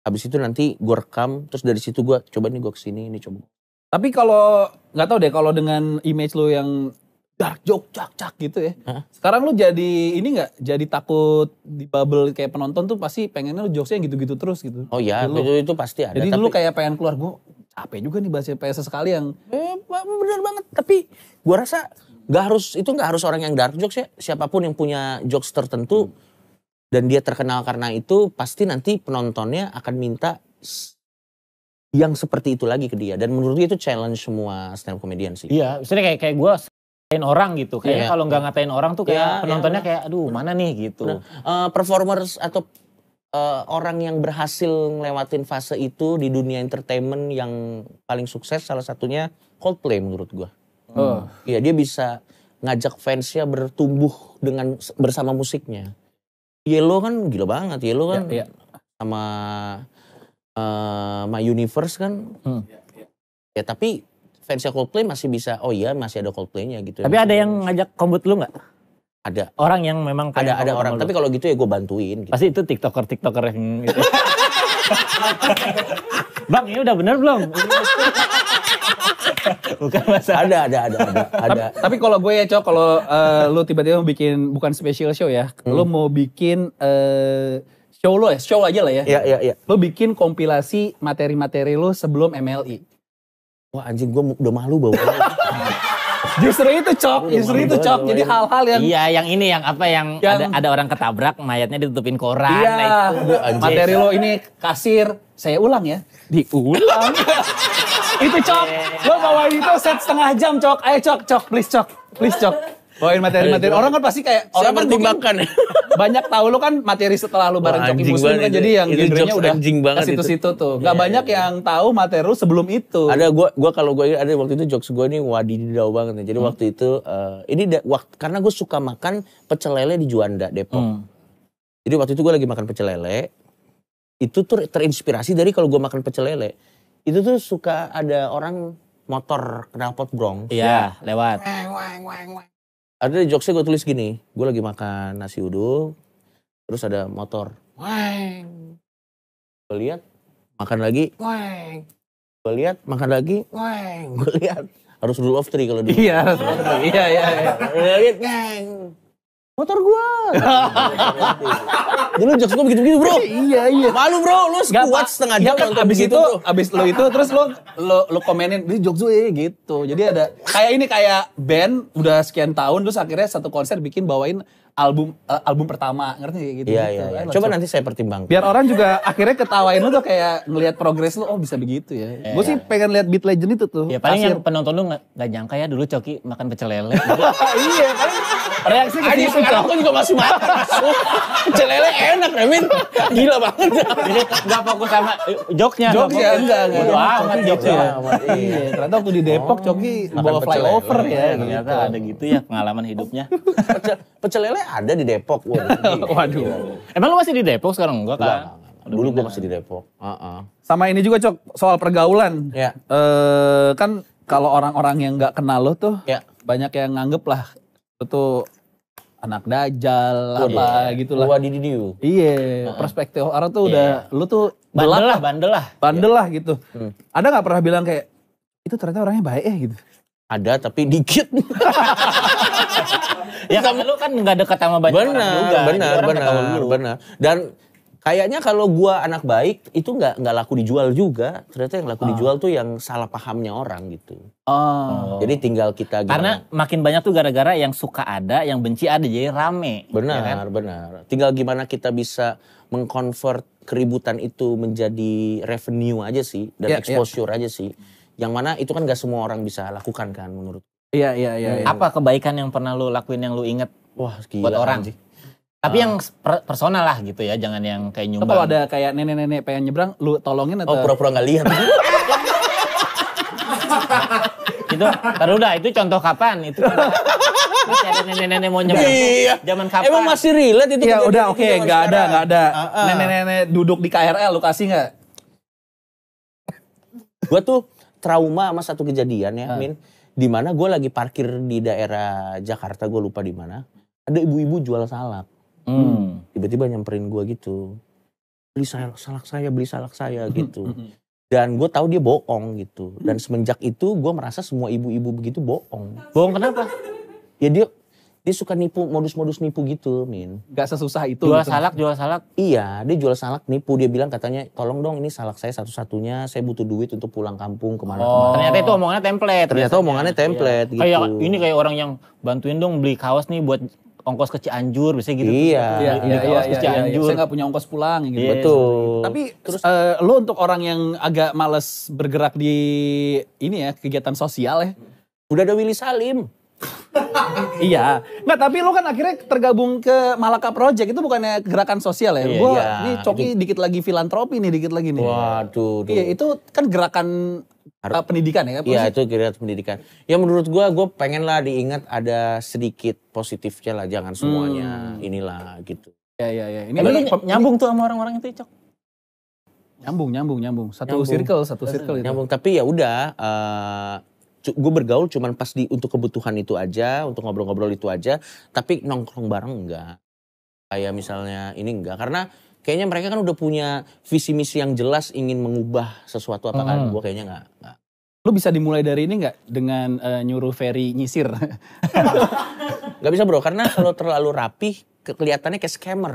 Habis itu nanti gue rekam, terus dari situ gue coba nih gue kesini, ini coba. Tapi kalau nggak tahu deh kalau dengan image lu yang dark joke cak gitu ya. Sekarang lu jadi ini nggak? Jadi takut di bubble kayak penonton tuh pasti pengennya lu jokesnya gitu-gitu terus gitu. Oh ya, itu pasti ada. Jadi tapi, dulu kayak pengen keluar, gue capek juga nih bahasa PS sekali yang bener banget. Tapi gue rasa nggak harus orang yang dark jokes ya. Siapapun yang punya jokes tertentu dan dia terkenal karena itu, pasti nanti penontonnya akan minta yang seperti itu lagi ke dia. Dan menurut dia itu challenge semua stand up comedian sih. Iya, misalnya kayak gue ngatain orang gitu. Kayaknya Iya. kalau nggak ngatain orang tuh kayak Iya, penontonnya iya. kayak aduh mana nih gitu. Performers atau orang yang berhasil ngelewatin fase itu di dunia entertainment yang paling sukses salah satunya Coldplay menurut gua. Iya, dia bisa ngajak fansnya bertumbuh bersama musiknya. Yellow kan gila banget, Yellow kan Iya. sama My Universe kan. Ya tapi fansnya Coldplay masih bisa, oh iya masih ada Coldplaynya gitu. Tapi ada yang ngajak kombut lu nggak? ada Orang yang memang pengen ada kombut orang, sama lu? tapi kalau gitu ya gue bantuin gitu. Pasti itu tiktoker yang itu. Bang, ini udah bener belum? Bukan masalah. Ada. Tapi kalau gue ya Cok, kalau lu tiba-tiba mau bikin bukan special show ya, lu mau bikin show lo ya, show aja lah ya. Iya. Lu bikin kompilasi materi-materi lu sebelum MLI. Wah anjing gue udah malu bau. Justru itu Cok. Jadi hal-hal yang Iya, yang ini yang apa yang ada orang ketabrak, mayatnya ditutupin koran. iya, Nah, itu. materi lo ini kasir, saya ulang ya, diulang. Itu Cok, lo bawain itu set setengah jam Cok. Ayo Cok, please Cok. Bawain materi-materi. Orang kan pasti kayak orang Siapa kan pertimbangkan ya? banyak tahu lo kan materi setelah lo bareng Wah, Coki anjing Muslim kan banget jadi itu. yang Itu genrenya jokes udah anjing banget ke situ-situ tuh. Gak banyak yang tahu materi lo sebelum itu. Ada kalau gue ada waktu itu jokes gue ini wadididau banget nih. Jadi waktu itu karena gue suka makan pecel lele di Juanda Depok. Jadi waktu itu gue lagi makan pecel lele. Itu tuh terinspirasi dari kalau gue makan pecel lele. Itu tuh suka ada orang motor knalpot Bronx. Iya, lewat. Ada di jokesnya gue tulis gini, gue lagi makan nasi uduk, terus ada motor, weng. Gue lihat, makan lagi, weng. Gue lihat, makan lagi, weng. Gue lihat, harus rule of 3 kalau dulu. Iya. Lihat, weng. Motor gue. Dulu jokes gue begitu-begitu bro. Iya. Malu bro, lu kuat setengah jam kan nonton abis begitu, itu, bro. abis lo itu terus lo komenin, ini jokes gue gitu. Jadi ada kayak band udah sekian tahun terus akhirnya satu konser bikin bawain album pertama, ngerti gitu. Iya. Coba nanti saya pertimbangkan. Biar orang juga akhirnya ketawain lu tuh kayak ngelihat progres lu, oh bisa begitu ya. Gue sih pengen lihat Beat Legend itu tuh. Ya paling Kasir. yang penonton lu nggak nyangka ya dulu Coki makan pecel lele. Iya, paling reaksi ke Adik situ sekarang Cok. aku juga masih makan. Pecel lele enak Remin. Gila banget. Jadi nggak fokus sama jokesnya. Jokes ya, enggak. Bodo amat jokesnya. Iya, ternyata waktu di Depok Coki bawa pecel flyover lele. ya. Ternyata ada gitu ya pengalaman hidupnya. Pecel lele ada di Depok. Waduh. Emang lu masih di Depok sekarang? Enggak kan? Dulu gue masih di Depok. Sama ini juga Cok, soal pergaulan. Ya. Kan kalau orang-orang yang nggak kenal lo tuh, Ya. banyak yang nganggep lah itu tuh anak dajal apa gitu lah. Wadididiu. Iya, perspektif orang tuh udah lu tuh Bandel gelap, lah. bandel lah gitu. Ada nggak pernah bilang kayak itu ternyata orangnya baik gitu? Ada tapi dikit. Ya karena lu kan nggak dekat sama banyak orang juga. Jadi orang nggak tahu lu. benar. Dan kayaknya kalau gua anak baik itu nggak laku dijual juga. Ternyata yang laku dijual tuh yang salah pahamnya orang gitu. Oh. Jadi tinggal kita Karena makin banyak tuh gara-gara yang suka ada, yang benci ada, jadi rame. benar. Tinggal gimana kita bisa mengkonvert keributan itu menjadi revenue aja sih dan exposure aja sih. Yang mana itu kan gak semua orang bisa lakukan kan menurut. Iya. Apa kebaikan yang pernah lu lakuin yang lu inget Wah, gila buat orang? anjing. Tapi yang personal lah gitu ya, jangan yang kayak nyumbang. Kalau ada kayak nenek-nenek pengen nyebrang, lu tolongin atau? Oh, pura-pura nggak lihat. Itu, taruh udah, itu contoh kapan? Itu masih ada nenek-nenek mau nyebrang. Iya. Zaman kapan? Emang masih relate itu? Iya udah oke, zaman nggak sekarang. ada. Nenek-nenek duduk di KRL, lu kasih nggak? Gue tuh trauma sama satu kejadian ya, Min. Dimana gue lagi parkir di daerah Jakarta, gue lupa di mana. Ada ibu-ibu jual salak. Tiba-tiba nyamperin gue gitu. Beli salak saya gitu. Dan gue tahu dia bohong gitu. Dan semenjak itu gue merasa semua ibu-ibu begitu bohong. Bohong kenapa? Ya dia suka nipu, modus-modus nipu gitu, Min. Gak sesusah itu. Jual gitu. salak. Iya, dia jual salak nipu. Dia bilang katanya, tolong dong ini salak saya satu-satunya. Saya butuh duit untuk pulang kampung kemana-kemana. Ternyata itu omongannya template. Ternyata biasanya. omongannya template gitu. Kayak ini kayak orang yang bantuin dong beli kaos nih buat ongkos ke Cianjur, biasanya gitu. Iya. Beli kaos ke Cianjur. Saya nggak punya ongkos pulang gitu. Iya. Betul. Tapi terus lo untuk orang yang agak males bergerak di ini ya kegiatan sosial ya. Udah ada Willy Salim. Iya. Nggak, tapi lo kan akhirnya tergabung ke Malaka Project, itu bukannya gerakan sosial ya? Iya, Gua iya. ini Coki dikit lagi filantropi nih, dikit lagi nih. Waduh. Iya, itu kan gerakan pendidikan ya? Iya, itu kira pendidikan. Ya menurut gue pengen lah diingat ada sedikit positifnya lah, jangan semuanya inilah gitu. Iya. Ini Ini nyambung tuh sama orang-orang itu, Cok. nyambung. Satu Nyambung. circle itu. Nyambung, tapi ya udah. Gue bergaul cuman pas untuk kebutuhan itu aja, untuk ngobrol-ngobrol itu aja. Tapi nongkrong bareng enggak. Kayak misalnya ini enggak, karena kayaknya mereka kan udah punya visi misi yang jelas ingin mengubah sesuatu apa kan. Gue kayaknya enggak. Lo bisa dimulai dari ini nggak dengan nyuruh Ferry nyisir? Gak bisa bro, karena kalau terlalu rapih kelihatannya kayak scammer.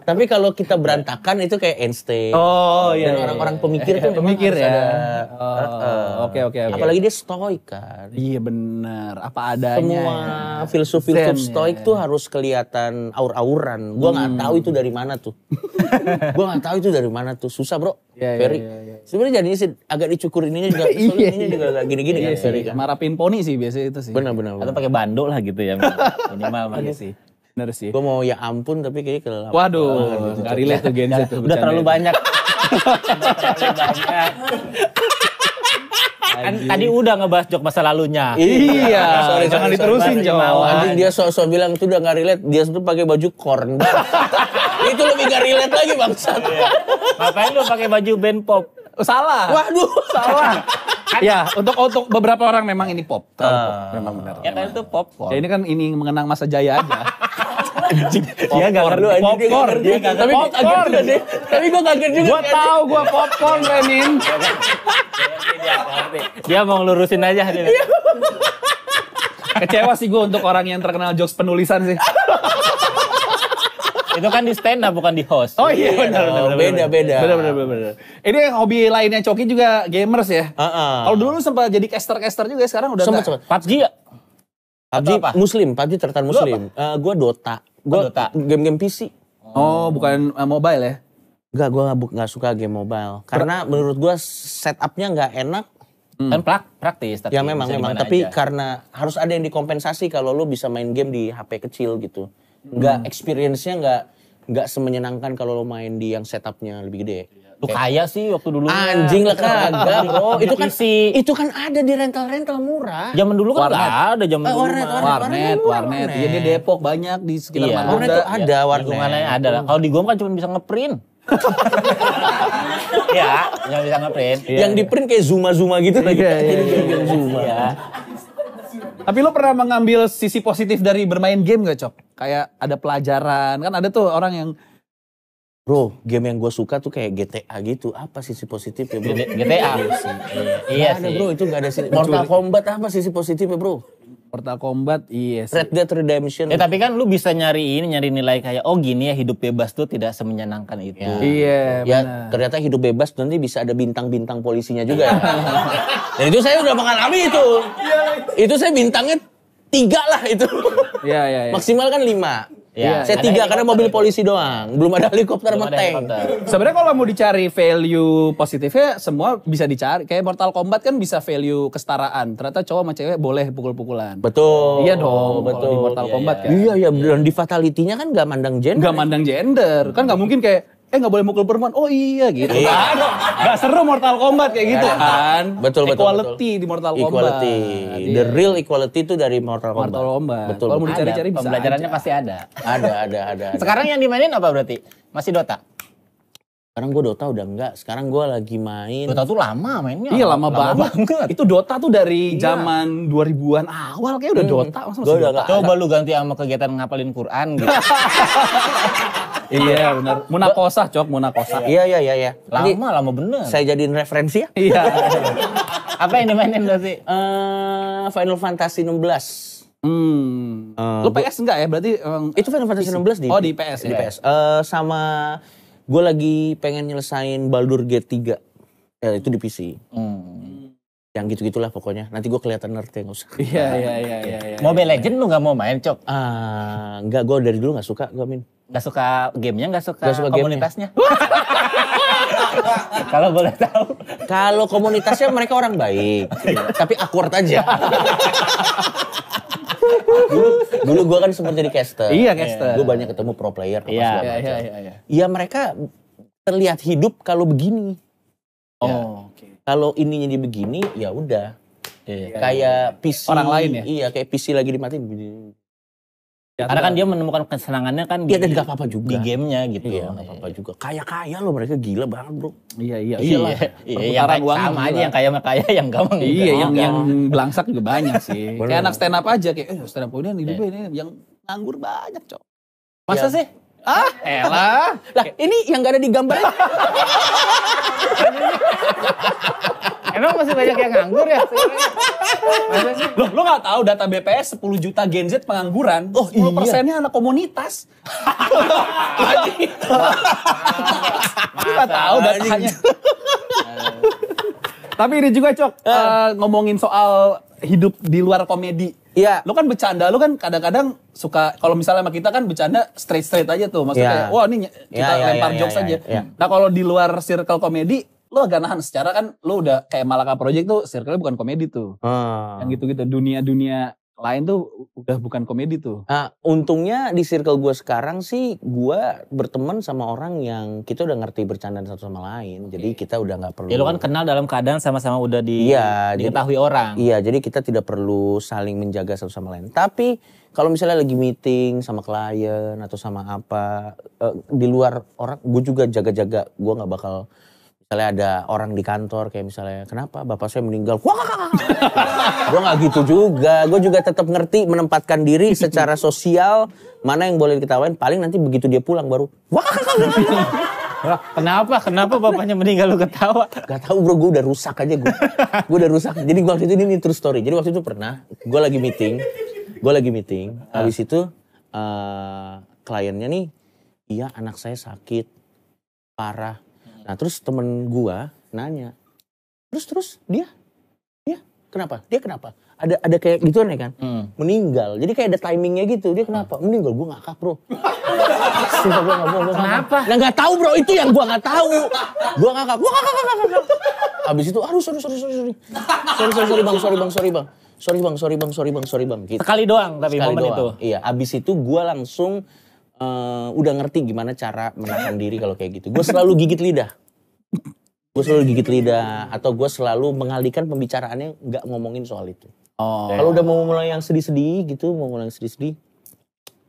Tapi kalau kita berantakan itu kayak Einstein. Oh iya. Dan orang-orang pemikir tuh memang Pemikir harus ya. ada. Oke. Apalagi dia stoik kan. Iya benar, apa adanya. Semua ya. filsuf-filsuf Zen, stoik ya. tuh harus kelihatan aur-auran. Gua nggak tahu itu dari mana tuh. Gua nggak tahu itu dari mana tuh. Susah bro. Iya, Ferry. iya. Sebenarnya jadinya sih agak dicukur ininya juga. Soalnya ininya juga agak gini-gini kan. Ferry kan. Marapin poni sih biasanya itu sih. Benar. Atau pakai bando lah gitu ya. Minimal Iya sih. Benar sih. Gue mau ya ampun tapi kayaknya kelelap. Waduh, gak relate tuh Gen Z tuh. Udah terlalu bercandanya. banyak. Kan tadi udah ngebahas jok masa lalunya. Iya, Sorry, jangan sorry, diterusin sorry. jauh. Anjing dia sok-sok bilang itu udah gak relate. Dia tuh pakai baju korn. Itu lebih gak relate lagi bangsat. Ngapain lu pakai baju band pop? Salah. Waduh. Salah. Ya, untuk beberapa orang memang ini pop. Terlalu pop, memang benar. Ya kan itu popcorn. Ya ini kan ini mengenang masa jaya aja. Dia gak ngerti Popcorn. Dia gak Tapi ngerti. kaget juga sih. Tapi gue kaget juga. Gua tahu gua popcorn Renin. Dia mau ngelurusin aja. Kecewa sih gua untuk orang yang terkenal jokes penulisan sih. Itu kan di stand up bukan di host. Oh iya benar. Beda. Benar. Ini hobi lainnya Coki juga gamers ya. Kalau dulu sempat jadi caster juga, sekarang udah Sempet. PUBG ya? PUBG apa? Muslim, PUBG tertan Muslim. Gue Dota. Gue Dota. game-game PC. Oh, bukan mobile ya? Enggak, gue gak suka game mobile. Karena menurut gue setupnya gak enak. Kan praktis. Tapi Ya memang. bisa dimana Tapi aja. karena harus ada yang dikompensasi kalau lu bisa main game di HP kecil gitu. Experience-nya nggak semenyenangkan kalau lo main di yang setupnya lebih gede. Lu kaya sih waktu dulu. Anjing lah kagak bro. PC. Itu kan ada di rental murah. Zaman dulu kan Warnet. nggak ada zaman dulu. Warnet. Iya di Depok banyak di sekitar Iya. Margonda. Warnet tuh ada warnet. Lingkungannya ada lah. Kalau di gua kan cuma bisa ngeprint. Ya, yang bisa ngeprint. Yang di print kayak Zuma gitu lagi. Iya. Jadi game Zuma. Iya. Tapi lo pernah mengambil sisi positif dari bermain game gak, Cok? Kayak ada pelajaran, kan ada tuh orang yang Bro, game yang gue suka tuh kayak GTA gitu. Apa sisi positif ya bro? GTA. Iya Ada sih. bro, itu gak ada sisi. Mortal Kombat apa sisi positifnya bro? Mortal Kombat, iya sih. Red Dead Redemption. Ya tapi kan lu bisa nyari nilai kayak oh gini ya hidup bebas tuh tidak semenyenangkan itu. Iya, Ya benar. ternyata hidup bebas nanti bisa ada bintang-bintang polisinya juga ya. Dan itu saya udah mengalami itu. Itu saya bintangnya 3 lah itu. Iya. Maksimal kan 5. Ya, Saya ada 3 karena helikopter mobil itu. polisi doang. Belum ada helikopter Belum sama ada tank. helikopter. Sebenarnya kalau mau dicari value positifnya semua bisa dicari. Kayak Mortal Kombat kan bisa value kesetaraan. Ternyata cowok sama cewek boleh pukul-pukulan. Betul. Iya dong, kalau betul. di Mortal Kombat kan. Iya, iya, dan di fatality-nya kan gak mandang gender. Nggak mandang gender. Kan nggak mungkin kayak, nggak boleh mukul perempuan. Oh iya gitu. Iya. Nggak ada. Nggak seru Mortal Kombat kayak gitu kan. Betul, betul, Equality di Mortal Kombat. Equality. The Iya. real equality itu dari Mortal Kombat. Mortal Kombat. Betul. Kalau mau betul. dicari-cari bisa Pembelajarannya aja. pasti ada. Ada. Sekarang yang dimainin apa berarti? Masih Dota? Sekarang gue Dota udah enggak. Sekarang gue lagi main. Dota tuh lama mainnya. Iya lama banget. Itu Dota tuh dari zaman 2000-an awal kayak udah Dota. Masa masih Gua udah Dota? nggak- Coba lu ganti sama kegiatan ngapalin Quran gitu. Iya benar. Munakosah cok, munakosah. Iya. Nanti Lama bener. saya jadiin referensi ya. Iya. Apa yang dimainin berarti? Final Fantasy 16. Lu PS enggak ya? Berarti Itu Final Fantasy 16 di Oh, di PS di ya? PS. Sama gue lagi pengen nyelesain Baldur Gate 3. Ya, itu di PC. Yang gitu-gitulah pokoknya. Nanti gue kelihatan nerd ya, nggak usah. Iya. Mobile Legend lu gak mau main, Cok? Enggak, gue dari dulu nggak suka gue main. Gak suka gamenya, gak suka, Nggak suka komunitasnya? Kalau boleh tahu. Kalau komunitasnya mereka orang baik, tapi awkward aja. dulu gue kan sempat jadi caster. Iya, caster. Gue banyak ketemu pro player. apa Iya, segala macam. Iya. Iya mereka terlihat hidup kalau begini. Oh, oke. Kalau ininya dia begini, ya udah. Kayak PC. Orang lain ya? Iya, kayak PC lagi dimatiin. begini. Karena kan dia menemukan kesenangannya kan Iya, dan gak apa-apa juga. di gamenya gitu. Iya, gak apa-apa juga. Kaya-kaya loh mereka, gila banget bro. Iya. Iya, Perputaran yang uang sama juga. aja yang kaya yang gampang. Iya, yang belangsak juga banyak sih. Bener. Kayak anak stand up aja kayak stand up ini hidupnya ini yang nganggur banyak, Cok. Masa sih? Ah, elah. Lah, ini yang gak ada di gambar. Emang masih banyak yang nganggur ya? Masa sih? Loh, lo gak tahu data BPS 10 juta Gen Z pengangguran. Oh, iya. 10%-nya anak komunitas. Lu gak tahu datanya. Tapi ini juga, Cok, ngomongin soal hidup di luar komedi. Iya. Lu kan bercanda, lu kan kadang-kadang suka, kalau misalnya sama kita kan bercanda straight aja tuh. Maksudnya Iya. kayak, wah ini kita Iya, lempar iya, jokes iya, aja. iya. Nah kalau di luar circle komedi, lu agak nahan. Secara kan lu udah kayak Malaka Project tuh circle-nya bukan komedi tuh. Yang gitu-gitu, dunia-dunia lain tuh udah bukan komedi tuh. Nah, untungnya di circle gue sekarang sih gue berteman sama orang yang kita udah ngerti bercanda satu sama lain. Jadi kita udah nggak perlu. Ya lu kan kenal dalam keadaan sama-sama udah Iya, diketahui orang. Iya, jadi kita tidak perlu saling menjaga satu sama lain. Tapi kalau misalnya lagi meeting sama klien atau sama apa di luar orang, gue juga jaga-jaga. Gue nggak bakal misalnya ada orang di kantor kayak misalnya kenapa bapak saya meninggal. Wah, gue nggak gitu juga. Gue juga tetap ngerti menempatkan diri secara sosial mana yang boleh diketawain. Paling nanti begitu dia pulang baru. Wah, Wah, kenapa bapaknya meninggal lu ketawa? gak tahu bro, gue udah rusak aja gue. Gue udah rusak. Jadi waktu itu ini true story. Jadi waktu itu pernah gue lagi meeting. Habis itu kliennya nih, iya anak saya sakit parah. Nah terus temen gue nanya, terus dia kenapa? Dia kenapa? Ada kayak gituan ya kan? Meninggal. Jadi kayak ada timingnya gitu. Dia kenapa? Meninggal. Gue ngakak bro. Sumpah gue ngakak. Kenapa? Nah gak tahu bro, itu yang gue gak tahu. Gue ngakak. Habis itu, aduh sorry bang. Gitu. Sekali doang tapi Sekali momen doang. itu. Iya, abis itu gue langsung udah ngerti gimana cara menahan diri kalau kayak gitu. Gue selalu gigit lidah. Atau gue selalu mengalihkan pembicaraannya nggak ngomongin soal itu. Kalau udah mau mulai yang sedih-sedih gitu, gue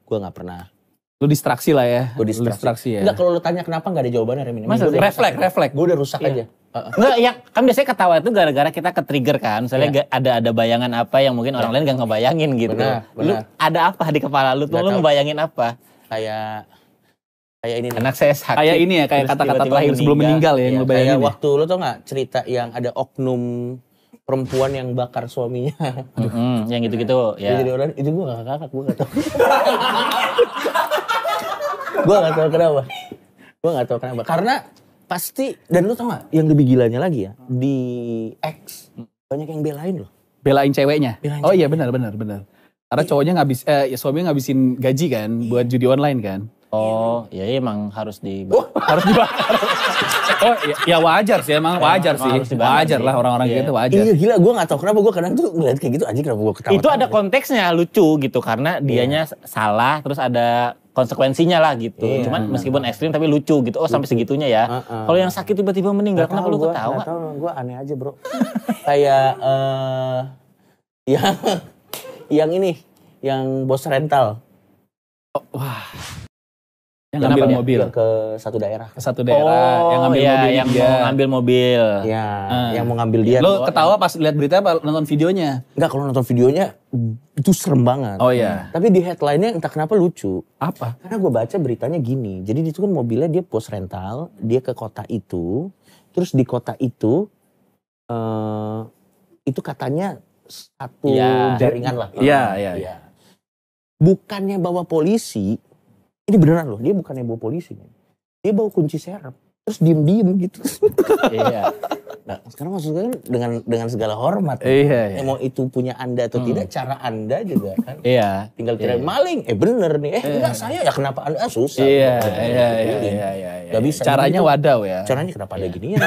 nggak pernah. Lu distraksi lah ya. Gue distraksi. ya. Enggak, kalau lu tanya kenapa nggak ada jawabannya Remin. Masa sih? Refleks. Gue udah rusak aja. Enggak, yang kan biasanya ketawa itu gara-gara kita ke-trigger kan. Misalnya ada bayangan apa yang mungkin orang lain gak ngebayangin gitu. Benar. Lu ada apa di kepala lu tuh? Nggak Lu tahu. ngebayangin apa? Kayak ini nih. Anak saya sakit. Kayak ini ya, kayak terus kata-kata tiba-tiba terakhir sebelum meninggal ya, yang Iya, lu kayak bayangin. ya. waktu lu tau gak cerita yang ada oknum perempuan yang bakar suaminya. Yang gitu-gitu Dia ya. jadi orang, itu gue gak kakak, gue gak tau. Gue gak tau kenapa. Karena pasti, dan lu tau gak yang lebih gilanya lagi ya, di X banyak yang belain loh. Belain ceweknya. Belain Oh iya benar. Karena cowoknya suaminya ngabisin gaji kan buat judi online kan. Oh, ya emang harus di Harus dibakar. Oh ya wajar sih, emang wajar sih. harus dibakar Wajar sih. lah orang-orang Iya. gitu wajar. Iya gila, gue gak tau kenapa gue kadang tuh ngeliat kayak gitu aja kenapa gue ketawa. Itu ada konteksnya lucu gitu karena dianya salah terus ada konsekuensinya lah gitu. Cuman meskipun ekstrim tapi lucu gitu. Oh sampai segitunya ya. Kalau yang sakit tiba-tiba meninggal kenapa lu ketawa? Gak tau, gue aneh aja bro. Kayak yang ini, yang bos rental. Yang ngambil Kenapa mobil Yang ke satu daerah. ke satu daerah, yang ngambil iya, mobil yang dia. mau ngambil mobil. Ya, yang mau ngambil dia. Lo ketawa pas lihat berita apa nonton videonya? Enggak, kalau nonton videonya itu serem banget. Oh iya. Tapi di headline-nya entah kenapa lucu. Apa? Karena gue baca beritanya gini. Jadi itu kan mobilnya dia bos rental, dia ke kota itu. Terus di kota itu katanya satu Ya. jaringan lah. Iya. Bukannya bawa polisi, ini beneran loh, dia bukannya bawa polisi. Dia bawa kunci serep, terus diem-diem gitu. Iya. Nah, sekarang maksudnya dengan segala hormat. Iya. Mau itu punya Anda atau tidak, cara Anda juga kan. Iya. Tinggal kira maling, bener nih. Enggak saya ya kenapa Anda susah. Iya. Gak bisa. Caranya gitu. wadaw ya. Caranya kenapa ada gini ya?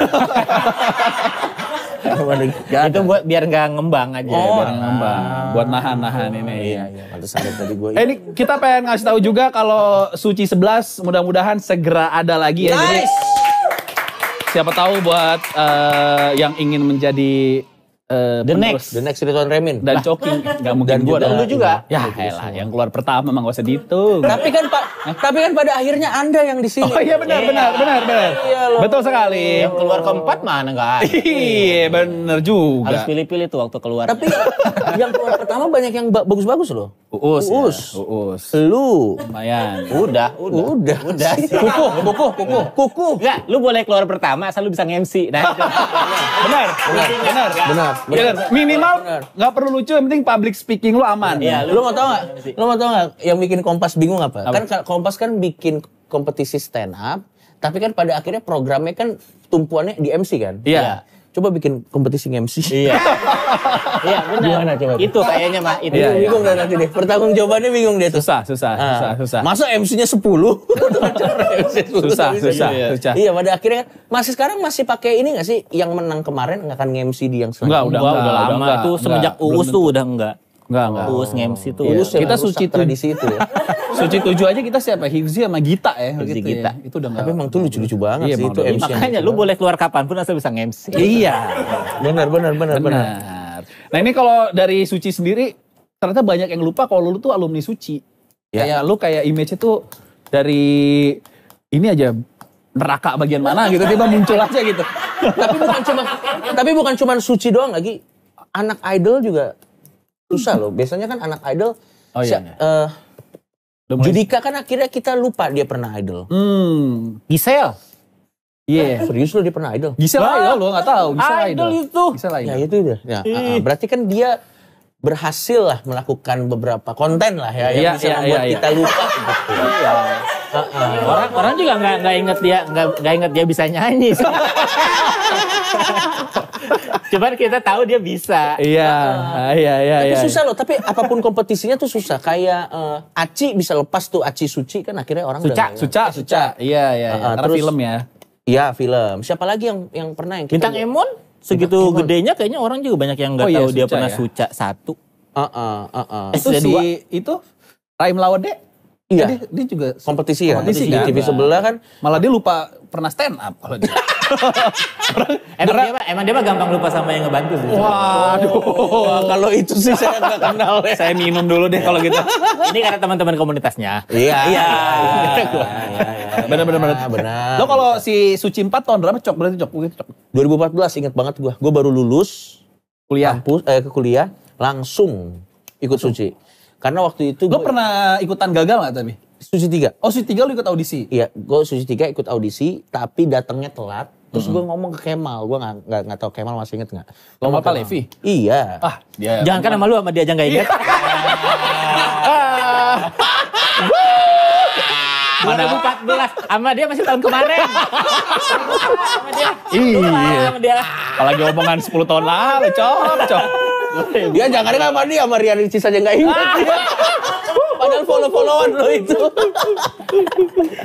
Itu buat biar nggak ngembang aja. Biar ngembang, buat nahan-nahan ini. Iya. Pantes ada tadi gue. Ini kita pengen ngasih tahu juga kalau Suci 11 mudah-mudahan segera ada lagi ya. Jadi, siapa tahu buat yang ingin menjadi The next. The next Ridwan Remin. dan Coki nggak mungkin Dan gua juga- dong. Lu juga. Ya elah, yang keluar pertama emang gak usah dihitung. Tapi kan pada akhirnya Anda yang di sini. Oh iya benar. Iya loh. Betul sekali. Yang keluar keempat mana nggak ada. Iya bener juga. Harus pilih-pilih tuh waktu keluar. Tapi yang keluar pertama banyak yang bagus-bagus loh. Uus. Uus. Ya, Uus. Lu. Lumayan. Udah. Udah. Kuku. Enggak, lu boleh keluar pertama asal lu bisa nge-MC. Nah, itu. Benar. Benar. Minimal nggak perlu lucu, yang penting public speaking lu aman. Iya, Lu mau tau gak? Yang bikin Kompas bingung apa? Kan Kompas kan bikin kompetisi stand up, tapi kan pada akhirnya programnya kan tumpuannya di MC kan? Iya. Coba bikin kompetisi MC. Iya. Iya, benar. Gimana coba? Itu kayaknya mah itu. Iya, Bingung dah nanti deh. Pertanggung jawabannya bingung deh tuh. Susah. Masa MC-nya 10? Susah. Iya, pada akhirnya sekarang masih pakai ini gak sih? Yang menang kemarin nggak akan nge-MC di yang selanjutnya? Udah lama tuh semenjak Uus tuh udah enggak. Enggak. Uus nge-MC tuh. Uus yang Kita merusak suci tuh. tradisi itu ya. Suci 7 aja kita siapa? Hifzi sama Gita ya. Hifzi, gitu Gita. Ya. Itu udah enggak. Tapi emang tuh lucu-lucu banget Iya, sih emang itu udah MC. Makanya lu boleh keluar kapanpun asal bisa nge-MC. Iya. Benar. Benar. Nah ini kalau dari Suci sendiri, ternyata banyak yang lupa kalau lu tuh alumni Suci. Ya. Kayak lu kayak image itu dari ini aja neraka bagian mana gitu, tiba muncul aja gitu. Tapi bukan cuma Suci doang lagi. Anak idol juga susah loh. Biasanya kan anak idol Oh iya. Udah mulai- Judika kan akhirnya kita lupa dia pernah idol. Gisel. Iya. Serius loh dia pernah idol? Gisel idol lo nggak tahu. Gisel Idol itu. Gisel Ya idol. itu dia. Ya, berarti kan dia berhasil lah melakukan beberapa konten lah ya yang bisa membuat kita lupa gitu. Orang juga nggak inget dia bisa nyanyi. Cuman kita tahu dia bisa. Iya. Tapi susah loh, tapi apapun kompetisinya tuh susah. Kayak Aci bisa lepas tuh, Aci Suci kan akhirnya orang udah nggak ingat. Suca. Iya. Karena terus- film ya. Iya film. Siapa lagi yang pernah yang kita Bintang Emon segitu gedenya kayaknya orang juga banyak yang nggak Oh iya, tahu dia Suca pernah ya. Suca 1. Itu Sudah si dua. itu Raim Lawade. Iya. Dia juga kompetisi ya. Kompetisi di kan? TV sebelah kan. malah dia lupa pernah stand up kalau dia. Emang dia mah gampang lupa sama yang ngebantu sih. Waduh. Kalau itu sih saya nggak kenal ya. Saya minum dulu deh kalau gitu. Ini karena teman-teman komunitasnya. Iya. Benar. Benar. Lo kalau si Suci 4 tahun berapa Cok? Berarti Cok. 2014 ingat banget gua. Gua baru lulus Kuliah. kampus ke kuliah langsung ikut Suci. Karena waktu itu Lo pernah ikutan gagal gak tapi? Suci 3. Oh Suci 3 lo ikut audisi? Iya, gue Suci 3 ikut audisi, tapi datangnya telat. Terus gue ngomong ke Kemal, gue nggak tahu Kemal masih inget nggak? Kemal Palevi? Iya. Dia. Jangan kan sama lu sama dia aja nggak ingat. 2014 sama dia masih tahun kemarin. Sama dia. Iya. Sama dia. Apalagi omongan 10 tahun lalu Cok. Dia jangan sama dia, sama Rian Ricis aja nggak ingat. Padahal follow-followan lo itu.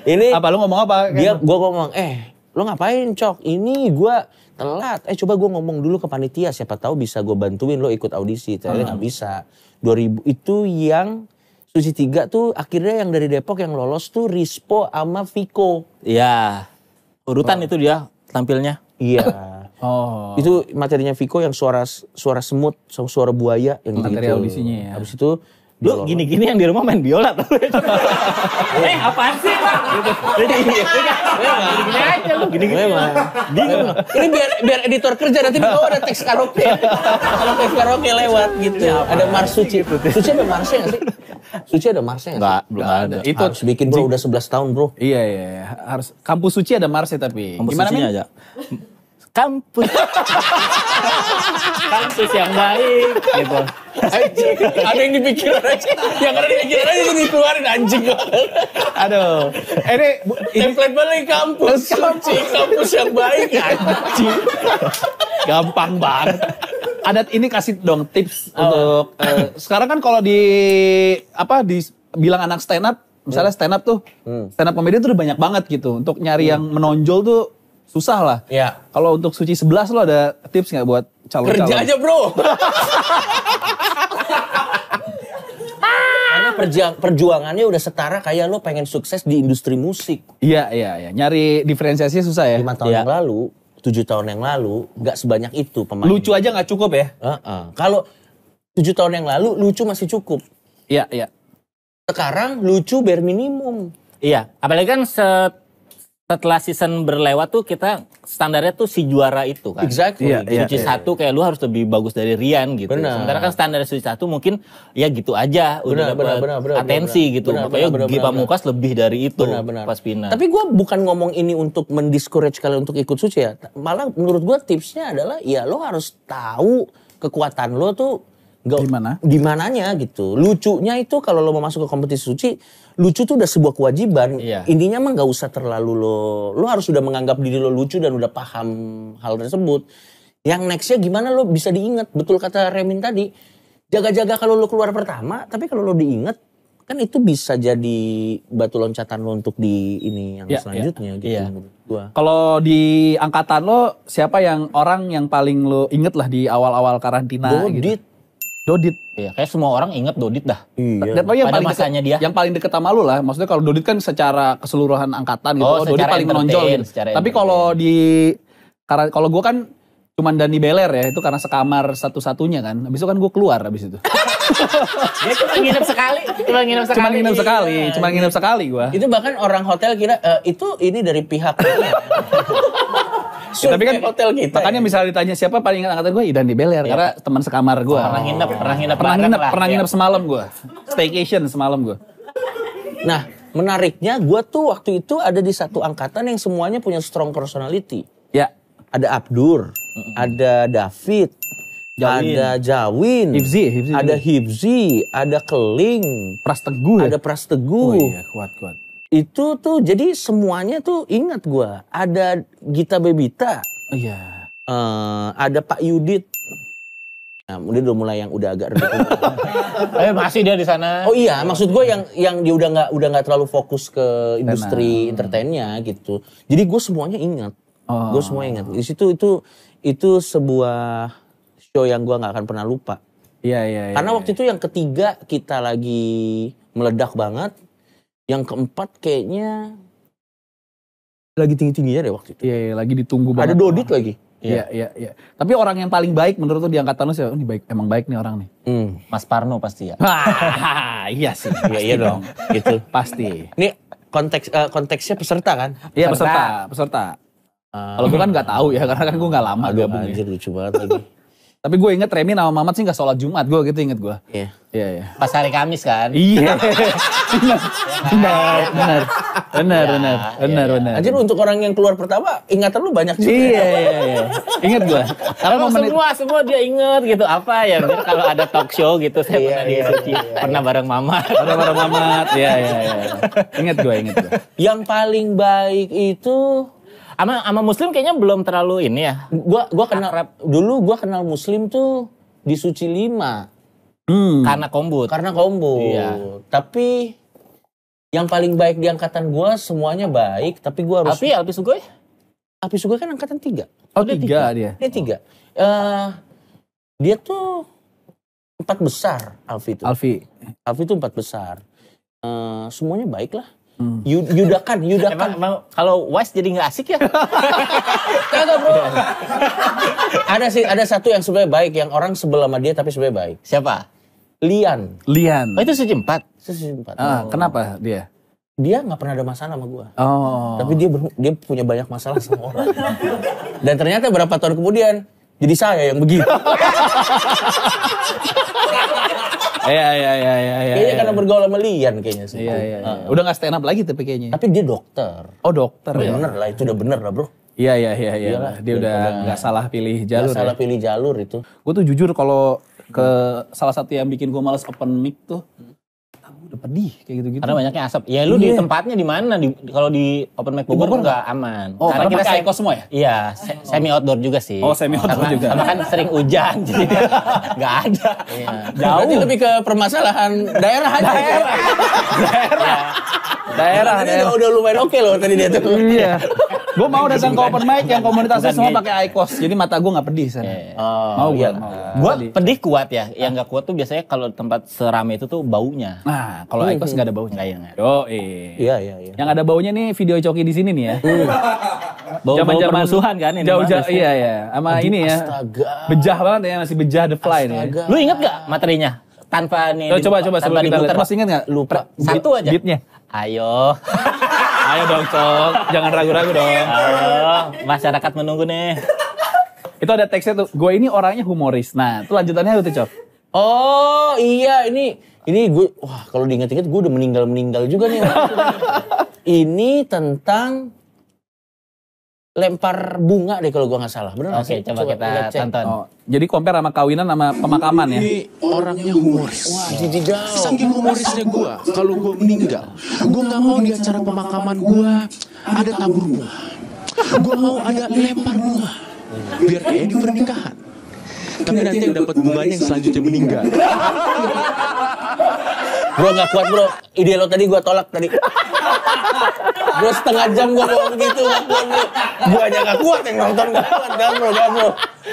Ini Apa lu ngomong apa? gue ngomong, lo ngapain Cok? Ini gue telat. Coba gue ngomong dulu ke panitia, siapa tahu bisa gue bantuin lo ikut audisi. Ternyata nggak bisa. 2000 itu yang Suci 3 tuh akhirnya yang dari Depok yang lolos tuh Rispo sama Viko. Iya. Urutan itu dia tampilnya. Iya. Oh. Itu materinya Viko yang suara semut, suara buaya yang Materi gitu. audisinya ya. Habis itu Lu gini-gini yang di rumah main biola tuh. Apaan sih Pak? Gitu. Gini aja lu gini-gini. memang bingung. Ini biar editor kerja nanti di bawah ada teks karaoke. Kalau teks karaoke lewat gitu. Ada Mars Suci. Suci ada Marsnya nggak sih? Suci ada Marsnya nggak sih? Belum ada. Itu Harus bikin bro, udah 11 tahun bro. Iya. Harus Kampus Suci ada Mars tapi. Kampus Gimana sucinya Min? aja. Kampus yang baik gitu. Anjing, ada yang dipikirin aja. Yang ada dipikirin aja itu dikeluarin anjing. Aduh. Ini Template balik kampus Suci, kampus yang baik anjing. gampang banget. Ada ini kasih dong tips untuk sekarang kan kalau bilang anak stand up, misalnya stand up tuh, stand up comedy tuh udah banyak banget gitu. Untuk nyari yang menonjol tuh susah lah. Ya. Kalau untuk Suci 11 lo ada tips nggak buat calon-calon? Kerja aja bro. Karena perjuangannya udah setara kayak lo pengen sukses di industri musik. Iya. Nyari diferensiasinya susah ya. 5 tahun yang lalu, 7 tahun yang lalu, nggak sebanyak itu pemain. Lucu aja nggak cukup ya? Kalau 7 tahun yang lalu, lucu masih cukup. Iya. Sekarang lucu bare minimum. Iya, apalagi kan setelah season berlewat tuh kita standarnya tuh si juara itu kan. Exactly. Suci 1 kayak lu harus lebih bagus dari Rian gitu. Benar. Sementara kan standar Suci 1 mungkin ya gitu aja udah dapat atensi gitu. Makanya Gi Pamungkas lebih dari itu pas pindah. Tapi gue bukan ngomong ini untuk mendiscourage kalian untuk ikut Suci ya. Malah menurut gue tipsnya adalah ya lo harus tahu kekuatan lo tuh di mananya gitu. Lucunya itu kalau lo mau masuk ke kompetisi Suci, lucu tuh udah sebuah kewajiban. Iya. Intinya mah nggak usah terlalu lo harus udah menganggap diri lo lucu dan udah paham hal tersebut. Yang nextnya gimana lo bisa diingat. Betul kata Remin tadi, jaga-jaga kalau lo keluar pertama, tapi kalau lo diingat kan itu bisa jadi batu loncatan lo untuk di ini yang selanjutnya gitu menurut gua. Kalau di angkatan lo siapa yang orang yang paling lo inget lah di awal-awal karantina? Dodit. Iya, kayak semua orang inget Dodit dah. Iya. Pada masanya dia. Yang paling deket sama lu lah. Maksudnya kalau Dodit kan secara keseluruhan angkatan gitu. Dodit paling menonjol gitu. Tapi kalau kalau gue kan cuman Dani Beler ya. Itu karena sekamar satu-satunya kan. Habis itu kan gue keluar habis itu. Dia cuma nginep sekali. Cuma nginep sekali gue. Itu bahkan orang hotel kira itu ini dari pihak Ya, tapi kan hotel kita. Makanya misalnya ditanya siapa paling ingat angkatan gue, Dani Beler karena teman sekamar gue. Pernah nginep semalam gue. Staycation semalam gue. Nah, menariknya gue tuh waktu itu ada di satu angkatan yang semuanya punya strong personality. Ya. Ada Abdur, ada David, ada Jawin, Hifzi ada Hifzi, ada Keling, Prasteguh. ada Prasteguh. Oh iya, kuat. Itu tuh jadi semuanya tuh ingat gua. Ada Gita Bebita. Iya. Ada Pak Yudit. Nah, udah mulai yang udah agak reda. Masih dia di sana. Oh iya, maksud gue yang dia udah nggak terlalu fokus ke industri entertainnya gitu. Jadi gue semuanya ingat. Gue semua ingat. Di situ itu sebuah show yang gue nggak akan pernah lupa. Iya. Karena waktu itu yang ketiga kita lagi meledak banget. Yang keempat kayaknya lagi tinggi-tingginya deh waktu itu. Iya, lagi ditunggu banget. Ada Dodit lagi. Iya. Tapi orang yang paling baik menurut lu di angkatan lu sih, ini baik, emang baik nih orang nih. Mas Parno pasti ya. Iya sih. Iya dong. Gitu. Pasti. Ini konteksnya peserta kan? Iya peserta. Kalau gue kan nggak tahu ya, karena kan gue nggak lama gabung. Anjir lucu banget lagi. Tapi gue inget Remi sama Mamat sih nggak sholat Jumat, gue gitu inget gue. Iya. Pas hari Kamis kan. Iya. Benar. Anjir untuk orang yang keluar pertama ingatan lu banyak juga. Iya. Ingat gue. Karena momen Semua dia inget gitu apa ya. Biar kalau ada talk show gitu saya pernah di Suci. Pernah bareng Mama. Iya. Ingat gue. Yang paling baik itu Sama Muslim kayaknya belum terlalu ini ya. gua kenal dulu gua kenal Muslim tuh di Suci 5. Karena kombut. Karena kombut. Iya. Tapi yang paling baik di angkatan gue semuanya baik, tapi gue harus... Alpi Sugoi? Alpi Sugoi kan angkatan 3. Oh 3 dia? Dia 3. Dia tuh 4 besar, Alfi itu. Alfi itu 4 besar. Semuanya baik lah. Yudakan. Emang kalau Wise jadi nggak asik ya? Kagak bro. Ada satu yang sebenarnya baik, yang orang sebel sama dia tapi sebenarnya baik. Siapa? Lian. Oh itu Suci 4? Suci 4. Kenapa dia? Dia nggak pernah ada masalah sama gua. Oh. Tapi dia punya banyak masalah sama orang. Dan ternyata berapa tahun kemudian jadi saya yang begitu. Iya. Kayaknya karena bergaul sama Lian kayaknya sih. Iya. Udah nggak stand up lagi tapi kayaknya. Tapi dia dokter. Oh dokter ya? Bener lah, itu udah bener lah bro. Iya. Iyalah, Dia udah nggak salah pilih jalur. Nggak salah pilih jalur itu. Gue tuh jujur kalau ke salah satu yang bikin gue males open mic tuh, udah pedih kayak gitu-gitu. Karena banyaknya asap. Ya lu di tempatnya di mana? Kalau di open mic Bogor nggak aman. Oh, karena kita pakai IQOS semua ya? Iya, semi outdoor juga sih. Oh, semi outdoor juga. Karena kan sering hujan, jadi nggak ada. Iya. Jauh. Berarti lebih ke permasalahan daerah aja. Daerah. Udah lumayan oke loh tadi dia tuh. Iya. Gue mau datang ke open mic yang komunitasnya semua pakai IQOS. Jadi mata gue nggak pedih sana. Mau gue. Gue pedih kuat ya. Yang nggak kuat tuh biasanya kalau tempat serame itu tuh baunya. Nah, kalau IQOS nggak ada baunya. Nggak. Iya. Yang ada baunya nih video Coki di sini nih ya. Bau permusuhan kan ini. Jauh-jauh, iya. Sama ini ya. Astaga. Bejah banget ya, masih bejah The Fly nih. Lu inget gak materinya? Tanpa nih. Coba sebelum kita lihat. Masih inget gak? Lupa. Satu aja. Beatnya. Ayo. Ayo dong Cok, jangan ragu-ragu dong. Ayo, masyarakat menunggu nih. Itu ada teksnya tuh, gue ini orangnya humoris. Nah, itu lanjutannya itu Cok. Oh iya, ini gue, wah kalau diingat-ingat gue udah meninggal juga nih. Ini tentang lempar bunga deh kalau gue nggak salah. Bener nggak Oke, sih? coba kita cek. tonton. Oh, jadi compare sama kawinan sama pemakaman ya. Ini orangnya humoris. Wah, jijidau. Saking humorisnya gue, kalau gue meninggal, gue nggak mau di acara pemakaman gue ada tabur bunga. Gue mau ada lempar bunga, biar kayak di pernikahan. Tapi nanti yang dapat bunganya yang selanjutnya meninggal. Bro nggak kuat bro, ide lo tadi gue tolak tadi. Gue setengah jam gue ngomong gitu, nggak kuat bro. Gue aja nggak kuat yang nonton, nggak kuat, gak bro.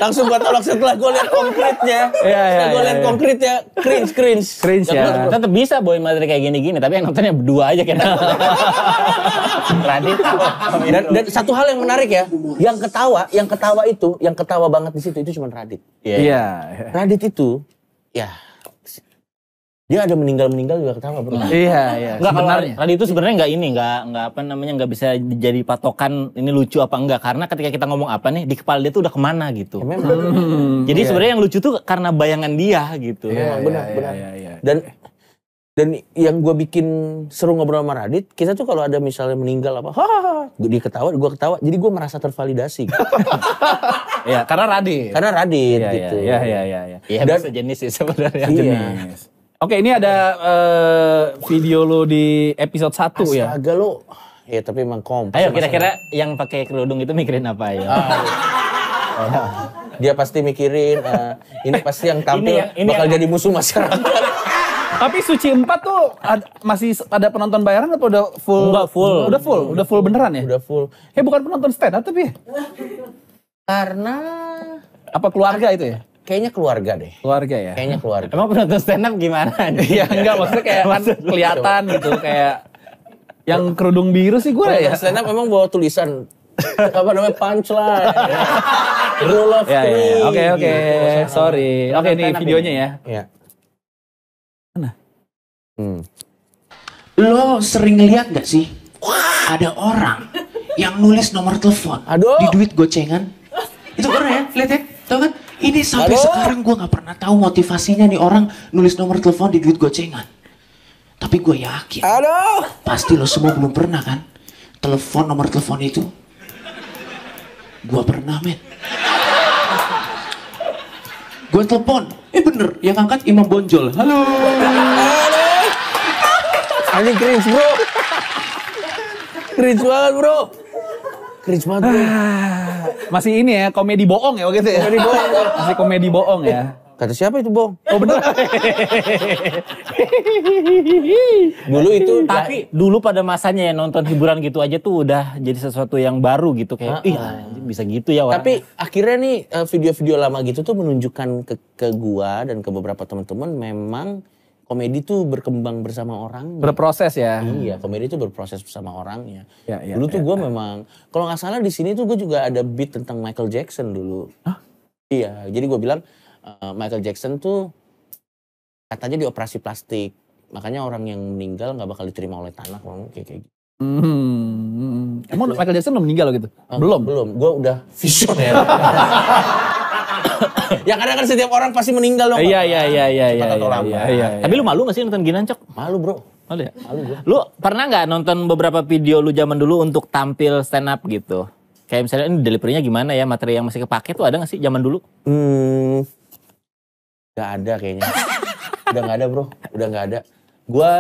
Langsung gue tolak setelah gue lihat konkretnya. Setelah gue lihat konkretnya, cringe. Cringe ya. Tetap bisa bawain materi kayak gini-gini, tapi yang nontonnya berdua aja kayak Radit. Dan satu hal yang menarik ya, yang ketawa banget di situ itu cuma Radit. Iya. Radit itu, ya dia ada meninggal juga ketawa bro. Iya. Enggak, kalau Sebenarnya. Radit itu sebenarnya nggak bisa jadi patokan ini lucu apa enggak, karena ketika kita ngomong apa nih di kepala dia tuh udah kemana gitu. Ya, memang. Jadi sebenarnya yang lucu tuh karena bayangan dia gitu. Iya, benar. Iya. Dan yang gue bikin seru ngobrol sama Radit, kita tuh kalau ada misalnya meninggal apa, dia ketawa, gue ketawa, jadi gue merasa tervalidasi. Iya, karena Radit. Karena Radit gitu. Iya. Iya, bahasa jenis sih sebenarnya. Iya. Oke, ini ada video lo di episode 1 ya. Astaga lo. Ya tapi emang kompas. Ayo kira-kira yang pakai kerudung itu mikirin apa ya? Dia pasti mikirin, ini pasti yang tampil Ini bakal yang- jadi musuh masyarakat. Tapi Suci 4 tuh masih ada penonton bayaran atau udah full? Enggak, full. Udah full beneran ya? Udah full. Bukan penonton stand up tapi ya? Karena Apa keluarga itu ya? kayaknya keluarga deh. Keluarga ya? Kayaknya keluarga. Emang penonton stand up gimana? Iya enggak, maksudnya kayak kan kelihatan gitu kayak yang kerudung biru sih gue ya. Stand up memang bawa tulisan apa namanya punchline. Rule of Ya, three. Oke. Gitu. Sorry. Oke, ini Stand up videonya ini. ya. Iya. Lo sering lihat gak sih ada orang yang nulis nomor telepon Aduh. di duit gocengan? Itu pernah ya? Lihat ya? Tau kan? Ini sampai Aduh. sekarang gue gak pernah tahu motivasinya nih orang nulis nomor telepon di duit gocengan. Tapi gue yakin Aduh. pasti lo semua belum pernah kan telepon nomor telepon itu. Gue pernah men. Gue telepon, bener yang angkat Imam Bonjol. Halo. Anjing cringe bro. Cringe banget bro. Cringe banget bro. Masih ini ya, komedi bohong ya waktu itu ya. Komedi bohong. Masih komedi bohong ya. Kata siapa itu, Bong? Oh bener. Dulu itu Tapi dulu pada masanya ya nonton hiburan gitu aja tuh udah jadi sesuatu yang baru gitu kayak ih anjing, bisa gitu ya orang. tapi akhirnya nih video-video lama gitu tuh menunjukkan ke gua dan ke beberapa teman-teman memang komedi tuh berkembang bersama orang. Berproses ya. Iya, komedi tuh berproses bersama orangnya. Ya, Dulu tuh gua memang, kalau nggak salah di sini tuh gua juga ada beat tentang Michael Jackson dulu. Hah? Iya, jadi gua bilang Michael Jackson tuh katanya dioperasi plastik, makanya orang yang meninggal nggak bakal diterima oleh tanah, kayak gitu. Emang Michael Jackson belum meninggal gitu? Belum. Gua udah visioner. Ya kadang kan setiap orang pasti meninggal dong. Iya. Cepat atau lambat. Tapi lu malu gak sih nonton ginian, Cok? Malu, Bro. Malu ya? Malu gua. Lu pernah nggak nonton beberapa video lu zaman dulu untuk tampil stand up gitu? Kayak misalnya ini deliverynya gimana ya, materi yang masih kepake tuh ada gak sih zaman dulu? Gak ada kayaknya. Udah gak ada, Bro. Udah gak ada. Gua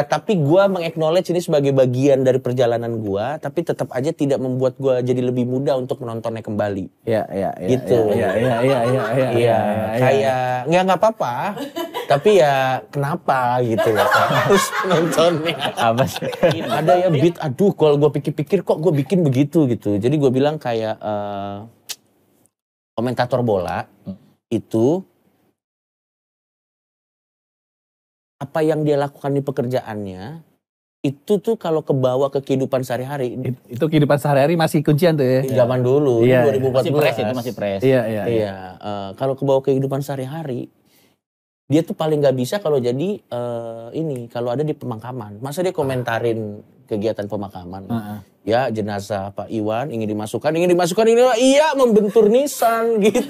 tapi gua meng-acknowledge ini sebagai bagian dari perjalanan gua, tapi tetap aja tidak membuat gua jadi lebih mudah untuk menontonnya kembali. Iya. Gitu. Iya. Kayak nggak apa-apa. Tapi ya kenapa gitu loh. Harus nontonnya. Apa sih? Ada ya beat, aduh kalau gue pikir-pikir kok gue bikin begitu gitu. Jadi gue bilang kayak komentator bola itu apa yang dia lakukan di pekerjaannya itu tuh kalau kebawa ke kehidupan sehari-hari. Itu kehidupan sehari-hari masih kuncian tuh ya. Zaman dulu, Iya. 2014. Masih pres. Iya. Kalau kebawa ke kehidupan sehari-hari dia tuh paling nggak bisa kalau jadi kalau ada di pemakaman. Masa dia komentarin kegiatan pemakaman. Ya jenazah Pak Iwan ingin dimasukkan ini iya membentur nisan gitu.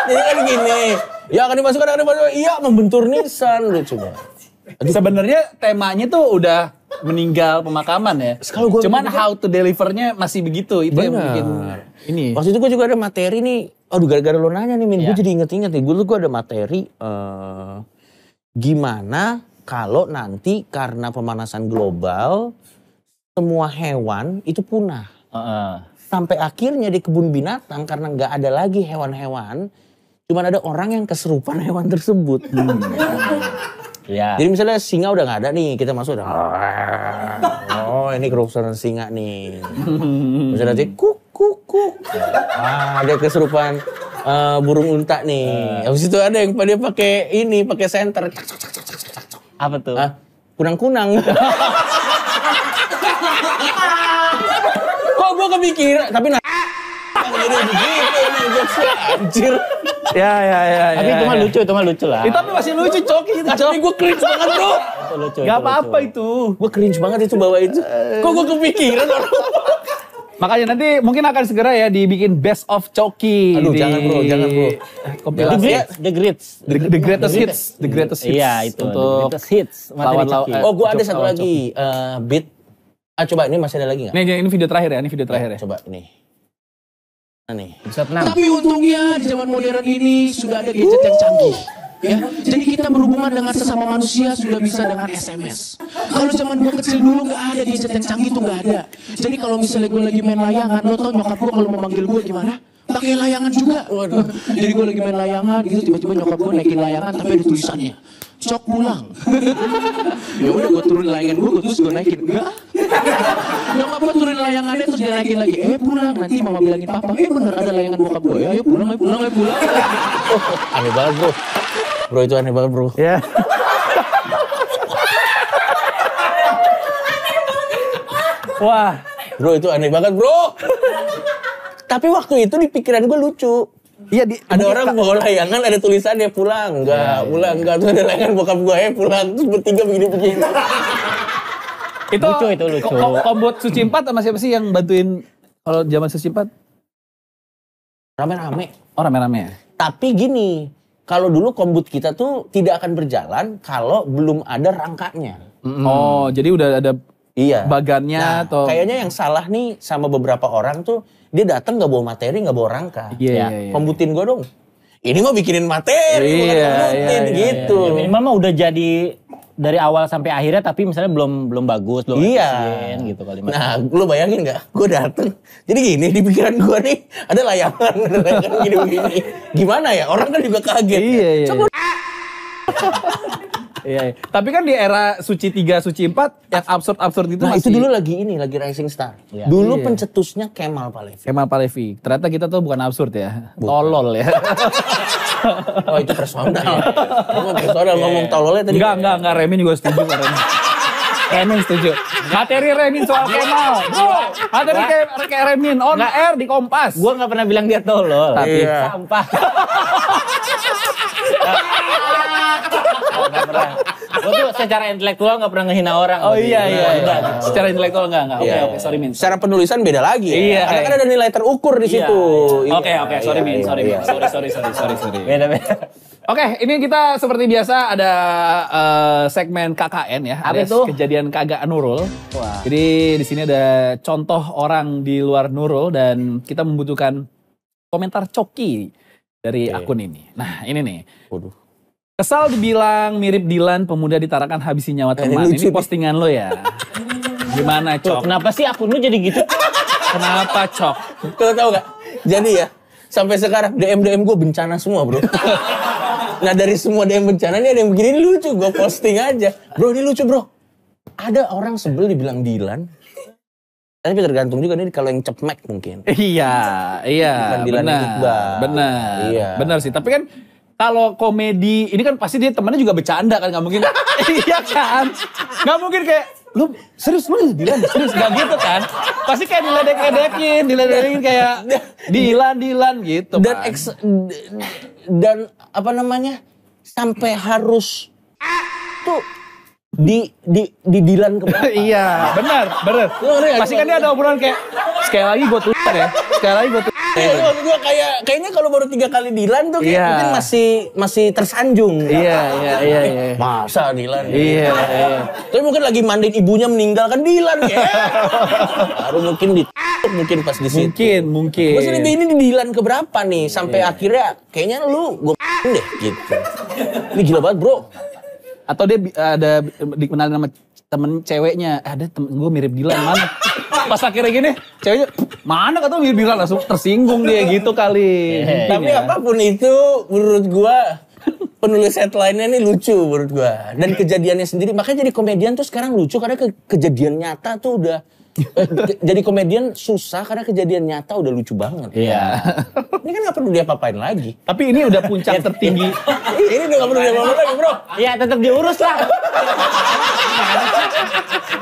Jadi kan gini, ya akan dimasukkan iya membentur nisan lucu banget. Sebenarnya temanya tuh udah meninggal pemakaman ya. Cuman how to delivernya masih begitu. Itu yang bikin ini. Waktu itu gue juga ada materi nih. Aduh gara-gara lo nanya nih Min, gue jadi inget-inget nih. Gue ada materi gimana kalau nanti karena pemanasan global semua hewan itu punah. Sampai akhirnya di kebun binatang karena nggak ada lagi hewan-hewan, cuman ada orang yang keserupan hewan tersebut. Ya. Jadi misalnya singa udah nggak ada nih, kita masuk udah. Oh ini kerusuhan singa nih. Misalnya nanti kuk. Ada keserupan burung unta nih. Habis itu ada yang dia pakai senter. Apa tuh? Kunang-kunang. Kok gue kepikiran, tapi jadi begitu nih, anjir. Ya. Tapi itu mah lucu lah. Tapi masih lucu Coki itu. Tapi gue cringe banget bro. Lucu. Gak apa-apa itu. Gue cringe banget itu bawa itu. Kok gue kepikiran orang. Makanya nanti mungkin akan segera ya dibikin Best of Coki. Aduh, jangan bro. Kompilasi. The greatest hits. The greatest hits. Iya itu. Untuk the greatest hits. lawan-lawan. Oh gue ada satu lagi beat. Coba ini masih ada lagi nggak? Ini video terakhir ya. Coba ini. Nah nih. Tapi untungnya di zaman modern ini sudah ada gadget yang canggih. Ya, jadi kita berhubungan dengan sesama manusia sudah bisa dengan SMS. Kalau zaman gue kecil dulu nggak ada gadget yang canggih tuh nggak ada. Jadi kalau misalnya gue lagi main layangan, lo tau nyokap gue kalau mau manggil gue gimana? Pakai layangan juga. Waduh. Jadi gue lagi main layangan gitu tiba-tiba nyokap gue naikin layangan tapi ada tulisannya. Cok pulang. Ya udah gue turun layangan gue terus gue naikin. Enggak. Nyokap gue turun layangannya terus dia naikin lagi. Pulang nanti mama bilangin papa. Bener ada layangan bokap gue. Ayo pulang. Aneh banget bro. Bro itu aneh banget bro. Ya. Wah. Bro itu aneh banget bro. Tapi waktu itu di pikiran gue lucu. Iya ada orang bawa layangan ada tulisannya pulang enggak terus ada layangan bokap gue pulang terus bertiga begini. Itu lucu. Kombot Suci 4 sama siapa sih yang bantuin kalau zaman Suci 4? Rame-rame. Oh rame-rame ya. Tapi gini, kalau dulu kombut kita tuh tidak akan berjalan kalau belum ada rangkanya. Oh jadi udah ada bagannya atau kayaknya yang salah nih sama beberapa orang tuh dia datang nggak bawa materi nggak bawa rangka. Iya. Kombutin gue dong. Ini mah bikinin materi bukan kombutin gitu. Ya, minimal mah udah jadi dari awal sampai akhirnya tapi misalnya belum bagus, belum Iya. efisien gitu kali. Nah, lu bayangin nggak? Gue dateng, jadi gini di pikiran gue nih ada layangan gini-gini. Gimana ya? Orang kan juga kaget. Iya, iya. Coba Iya, iya. Tapi kan di era Suci 3, Suci 4 yang absurd-absurd gitu nah masih. itu dulu lagi Rising Star. Iya. Dulu Iya. pencetusnya Kemal Palevi. Kemal Palevi. Ternyata kita tuh bukan absurd ya. Tolol ya. Oh itu personal. Ngomong personal, ngomong tololnya tadi. Enggak. Remin juga setuju kok Remin. Remin setuju. Materi Remin soal Kemal. Bro, materi kayak Remin on air di Kompas. Gue nggak pernah bilang dia tolol, Tapi- iya. Sampah. Nggak pernah. Gue tuh secara intelektual nggak pernah ngehina orang. Oh iya. Enggak. Secara intelektual enggak. Iya. Oke, sorry Min. Secara penulisan beda lagi. Ya. Iya. Karena kan ada nilai terukur di situ. Oke, Iya, sorry Min, iya, sorry iya. Min. Sorry. Beda-beda. Oke, ini kita seperti biasa ada segmen KKN ya. Apa alias itu? Kejadian kagak Nurul. Wah. Jadi di sini ada contoh orang di luar Nurul dan kita membutuhkan komentar coki dari akun ini. Nah, ini nih. Waduh. Kesal dibilang mirip Dilan, pemuda ditarakan habisi nyawa teman. lucu Ini nih. postingan lo ya. Gimana, Tuh, Cok? kenapa sih akun lu jadi gitu? Kenapa, Cok? Kalau tahu gak? Jadi ya, sampai sekarang DM gue bencana semua, bro. Nah dari semua DM bencana ini ada yang begini, ini lucu. Gue posting aja. Bro ini lucu bro. Ada orang sebel dibilang Dilan. Tapi tergantung juga nih kalau yang cepmek mungkin. Iya, Bukan Dilan Iqbal. benar, Iya. benar sih. Tapi kan kalau komedi ini kan pasti dia temannya juga bercanda kan, nggak mungkin. Iya kan, nggak mungkin kayak lu serius lu Dilan serius nggak gitu kan? Pasti kayak diledek-ledekin kayak Dilan gitu. Dan kan. dan apa namanya sampai harus tuh di Dilan ke bawah. Iya, benar. Lu ngerti nggak? Pasti kan dia ada obrolan kayak sekali lagi gue tulis ya, sekali lagi gue tulis. Maksud gue kayaknya kalau baru 3 kali Dilan tuh kayak Iya. mungkin masih tersanjung. Iya. Masa Dilan? Iya. Tapi mungkin lagi mandiin ibunya meninggal kan Dilan ya. Baru mungkin mungkin pas di situ. Mungkin. Terus ini di Dilan keberapa nih? Sampai akhirnya kayaknya lu gue deh gitu. Ini gila banget bro. Atau dia ada dikenal nama temen ceweknya, ada temen gue mirip Dilan mana? Pas akhirnya gini, ceweknya mana kata mirip Dilan, langsung tersinggung dia gitu kali. Mungkin Tapi ya. apapun itu menurut gua penulis headline-nya ini lucu menurut gua. Dan kejadiannya sendiri makanya jadi komedian tuh sekarang lucu karena kejadian nyata tuh udah jadi komedian susah karena kejadian nyata udah lucu banget. Iya. Ini kan gak perlu dia apain lagi. Tapi ini udah puncak tertinggi. Ini udah gak perlu dia apain lagi bro. Ya tetap diurus lah.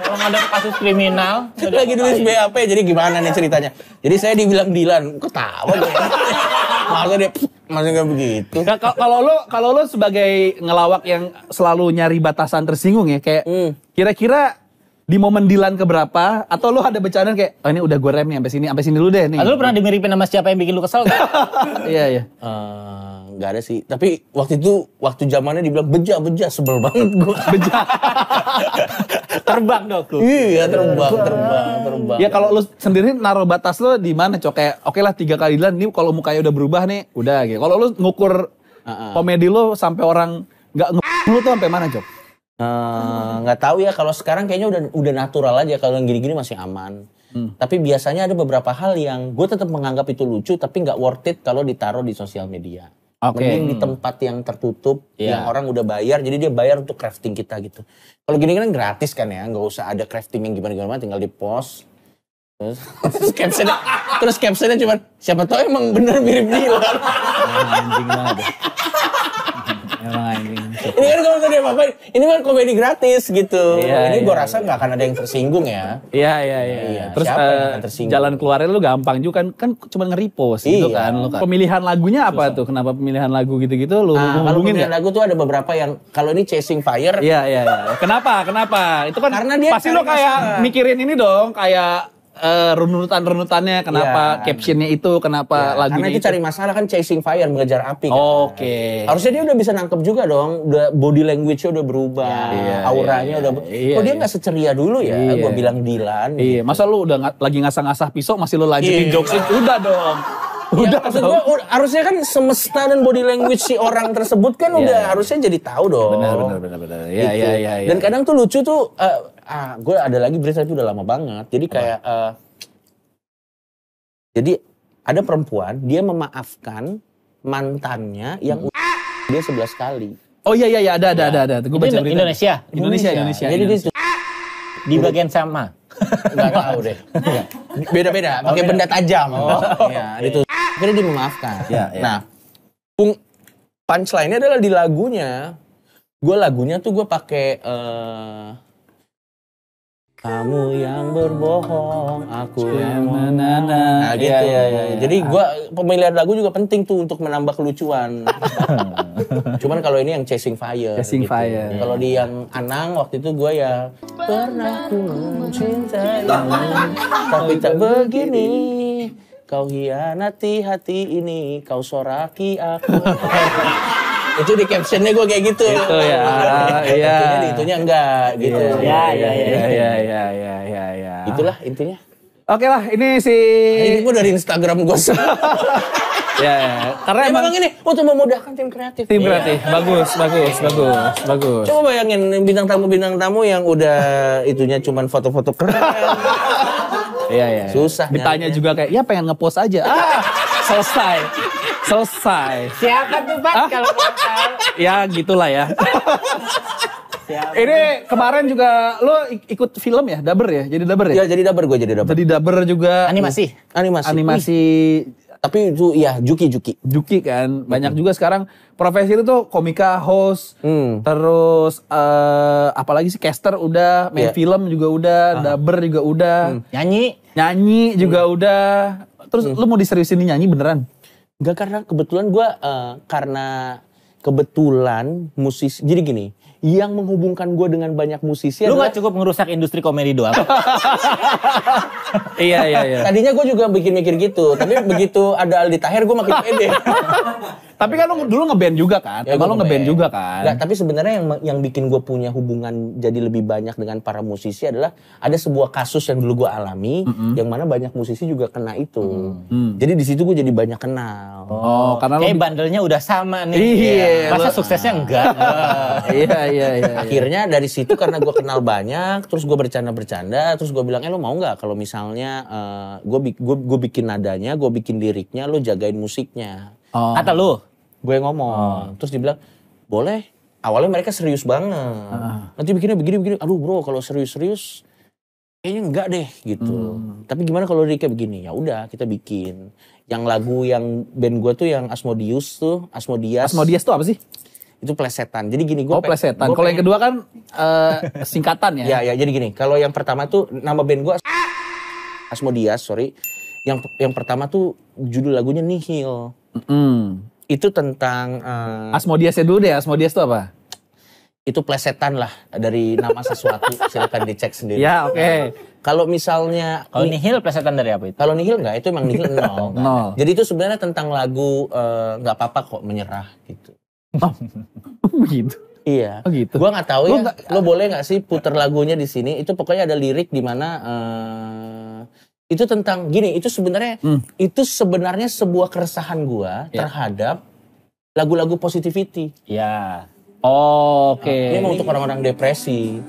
Kalau ada kasus kriminal. Lagi nulis BAP jadi gimana nih ceritanya. Jadi saya dibilang Dilan, ketawa gue. Masa gak begitu. Nah, kalau lo sebagai ngelawak yang selalu nyari batasan tersinggung ya, kayak kira-kira di momen Dilan keberapa atau lo ada bercanda kayak oh ini udah gue rem nih sampai sini dulu deh nih. Lu pernah dimiripin sama siapa yang bikin lu kesel gak? Iya. Gak ada sih. Tapi waktu zamannya dibilang beja sebel banget gue. Beja. Terbang dong tuh. Iya terbang. Ya kalau lu sendiri naruh batas lo di mana, Cok? Kayak oke lah 3 kali Dilan nih kalau mukanya udah berubah nih, udah gitu. Kalau lu ngukur komedi lo sampai orang nggak lu tuh sampai mana, Cok? Nggak tahu ya kalau sekarang kayaknya udah natural aja kalau yang gini-gini masih aman. Tapi biasanya ada beberapa hal yang gue tetap menganggap itu lucu tapi nggak worth it kalau ditaruh di sosial media. Oke. Mending di tempat yang tertutup, Iya. yang orang udah bayar, jadi dia bayar untuk crafting kita gitu. Kalau gini kan gratis kan ya, nggak usah ada crafting yang gimana-gimana, tinggal di post. Terus captionnya cuma siapa tahu emang bener mirip Dilan. Anjing banget. Emang anjing. Ini kan kalau tadi apa-apa, ini kan komedi gratis gitu. Iya, Ini gue iya. rasa nggak akan ada yang tersinggung ya. Iya. Terus Siapa yang akan tersinggung? jalan keluarnya lu gampang juga kan cuma nge-repost gitu Iya. kan. Lu kan. Pemilihan lagunya apa tuh? Kenapa pemilihan lagu gitu-gitu lu Nah, kalau hubungin pemilihan nggak? lagu tuh ada beberapa yang kalau ini Chasing Fire, Iya. Kenapa? Itu kan Karena dia pasti cari lo kayak masalah. mikirin ini dong, kayak runutan-runutannya, kenapa Iya. captionnya itu, kenapa ya, lagunya karena itu cari masalah kan Chasing Fire, mengejar api kan. Oke. Harusnya dia udah bisa nangkep juga dong, udah body language-nya udah berubah, auranya udah. iya, Kok dia iya. nggak seceria dulu ya? Iya. Gue bilang Dilan. Iya, masa lu udah lagi ngasah-ngasah pisau masih lu lanjutin Iya. jokes itu? Udah dong. Ya, maksud gua harusnya kan semesta dan body language si orang tersebut kan udah harusnya jadi tahu dong. Benar. Iya, Gitu. iya. Dan kadang tuh lucu tuh, gue ada lagi berita itu udah lama banget. Jadi kayak, jadi ada perempuan dia memaafkan mantannya yang dia 11 kali. Oh iya, ada. Gue baca berita. Indonesia. Jadi dia Di bagian sama. nggak tahu deh. Beda-beda, pakai benda tajam. Iya, itu. Akhirnya dia memaafkan. Nah, punchline-nya adalah di lagunya. Lagunya tuh gue pakai kamu yang berbohong, aku yang Nah, gitu. Jadi pemilihan lagu juga penting tuh untuk menambah kelucuan. Cuman kalau ini yang Chasing Fire. Chasing Fire. Kalau di yang Anang waktu itu gue ya pernah ku mencintaimu, tapi tak begini. Kau hianati hati ini, kau soraki aku. Itu di captionnya gue kayak gitu. Itu ya, iya. Itunya enggak gitu. Ya. Itulah intinya. Oke lah, ini si... Ini gue dari Instagram gue. ya. Karena emang ini untuk memudahkan tim kreatif. tim kreatif. Bagus. Coba bayangin bintang tamu yang udah itunya cuman foto-foto keren. Iya. Susah. Ditanya juga kayak, ya pengen ngepost aja. Selesai. Siapa tuh Pak kalau tahu? Ya gitulah ya. Ini kemarin juga lo ikut film ya, Daber ya? Jadi Daber ya? Ya jadi Daber gue. Jadi Daber juga. Animasi. Animasi. Tapi itu ya Juki. Juki kan. Banyak juga sekarang profesi itu tuh komika, host, terus apalagi sih caster udah, main film juga udah, Daber juga udah. Nyanyi juga udah. Terus lo mau diseriusin di nyanyi beneran? Enggak, karena kebetulan gue kebetulan musisi. Jadi gini, yang menghubungkan gue dengan banyak musisi Lu adalah... gak cukup ngerusak industri komedi doang. Iya. Tadinya gue juga mikir gitu, tapi begitu ada Aldi Taher gue makin pede. Tapi kan lu dulu ngeband juga kan? Ya, Emang lu ngeband juga kan? Enggak, tapi sebenarnya yang bikin gue punya hubungan jadi lebih banyak dengan para musisi adalah ada sebuah kasus yang dulu gue alami, yang mana banyak musisi juga kena itu. Jadi di situ gue jadi banyak kenal. Oh, karena Kayak bandelnya udah sama nih. Iya. Masa suksesnya enggak? Iya. Akhirnya dari situ karena gue kenal banyak, terus gue bercanda, terus gue bilang, lo mau nggak kalau misalnya gue bikin nadanya, gue bikin liriknya, lo jagain musiknya. Kata lu? Gue ngomong, terus dia bilang, boleh. Awalnya mereka serius banget. Nanti bikinnya begini. Aduh bro, kalau serius kayaknya enggak deh gitu. Tapi gimana kalau liriknya begini? Ya udah, kita bikin. Yang lagu yang band gue tuh yang Asmodius tuh, Asmodias tuh apa sih? Itu plesetan. Jadi gini, gue plesetan. Kalau yang kedua kan singkatan ya? Ya, jadi gini. Kalau yang pertama tuh nama band gue Asmodias, sorry. Yang pertama tuh judul lagunya Nihil. Itu tentang Asmodiasnya dulu deh. Asmodias itu apa? Itu plesetan lah dari nama sesuatu. Silakan dicek sendiri. Ya, oke. Kalau misalnya Kalau nihil plesetan dari apa itu? Kalau nihil enggak, itu emang nihil nol. Jadi itu sebenarnya tentang lagu nggak apa-apa kok menyerah gitu. Oh, begitu. Iya. Oh gitu. Gua nggak tahu lo boleh nggak sih puter lagunya di sini? Itu pokoknya ada lirik di mana itu tentang gini. Itu sebenarnya sebuah keresahan gua terhadap lagu-lagu positivity. Ya. Oh, oke. Ini mau untuk orang-orang depresi.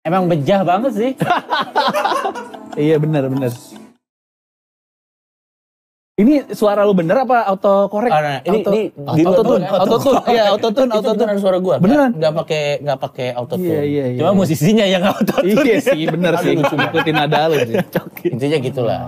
Emang bejah banget sih. Iya benar. Ini suara lu bener apa autocorrect? Ini autotune. Iya, autotune. Itu beneran suara gua. Beneran? Nggak pakai autotune. Iya. Cuma musisinya yang autotune. Iya sih, bener sih. Ngikutin nada lu sih. Intinya gitulah.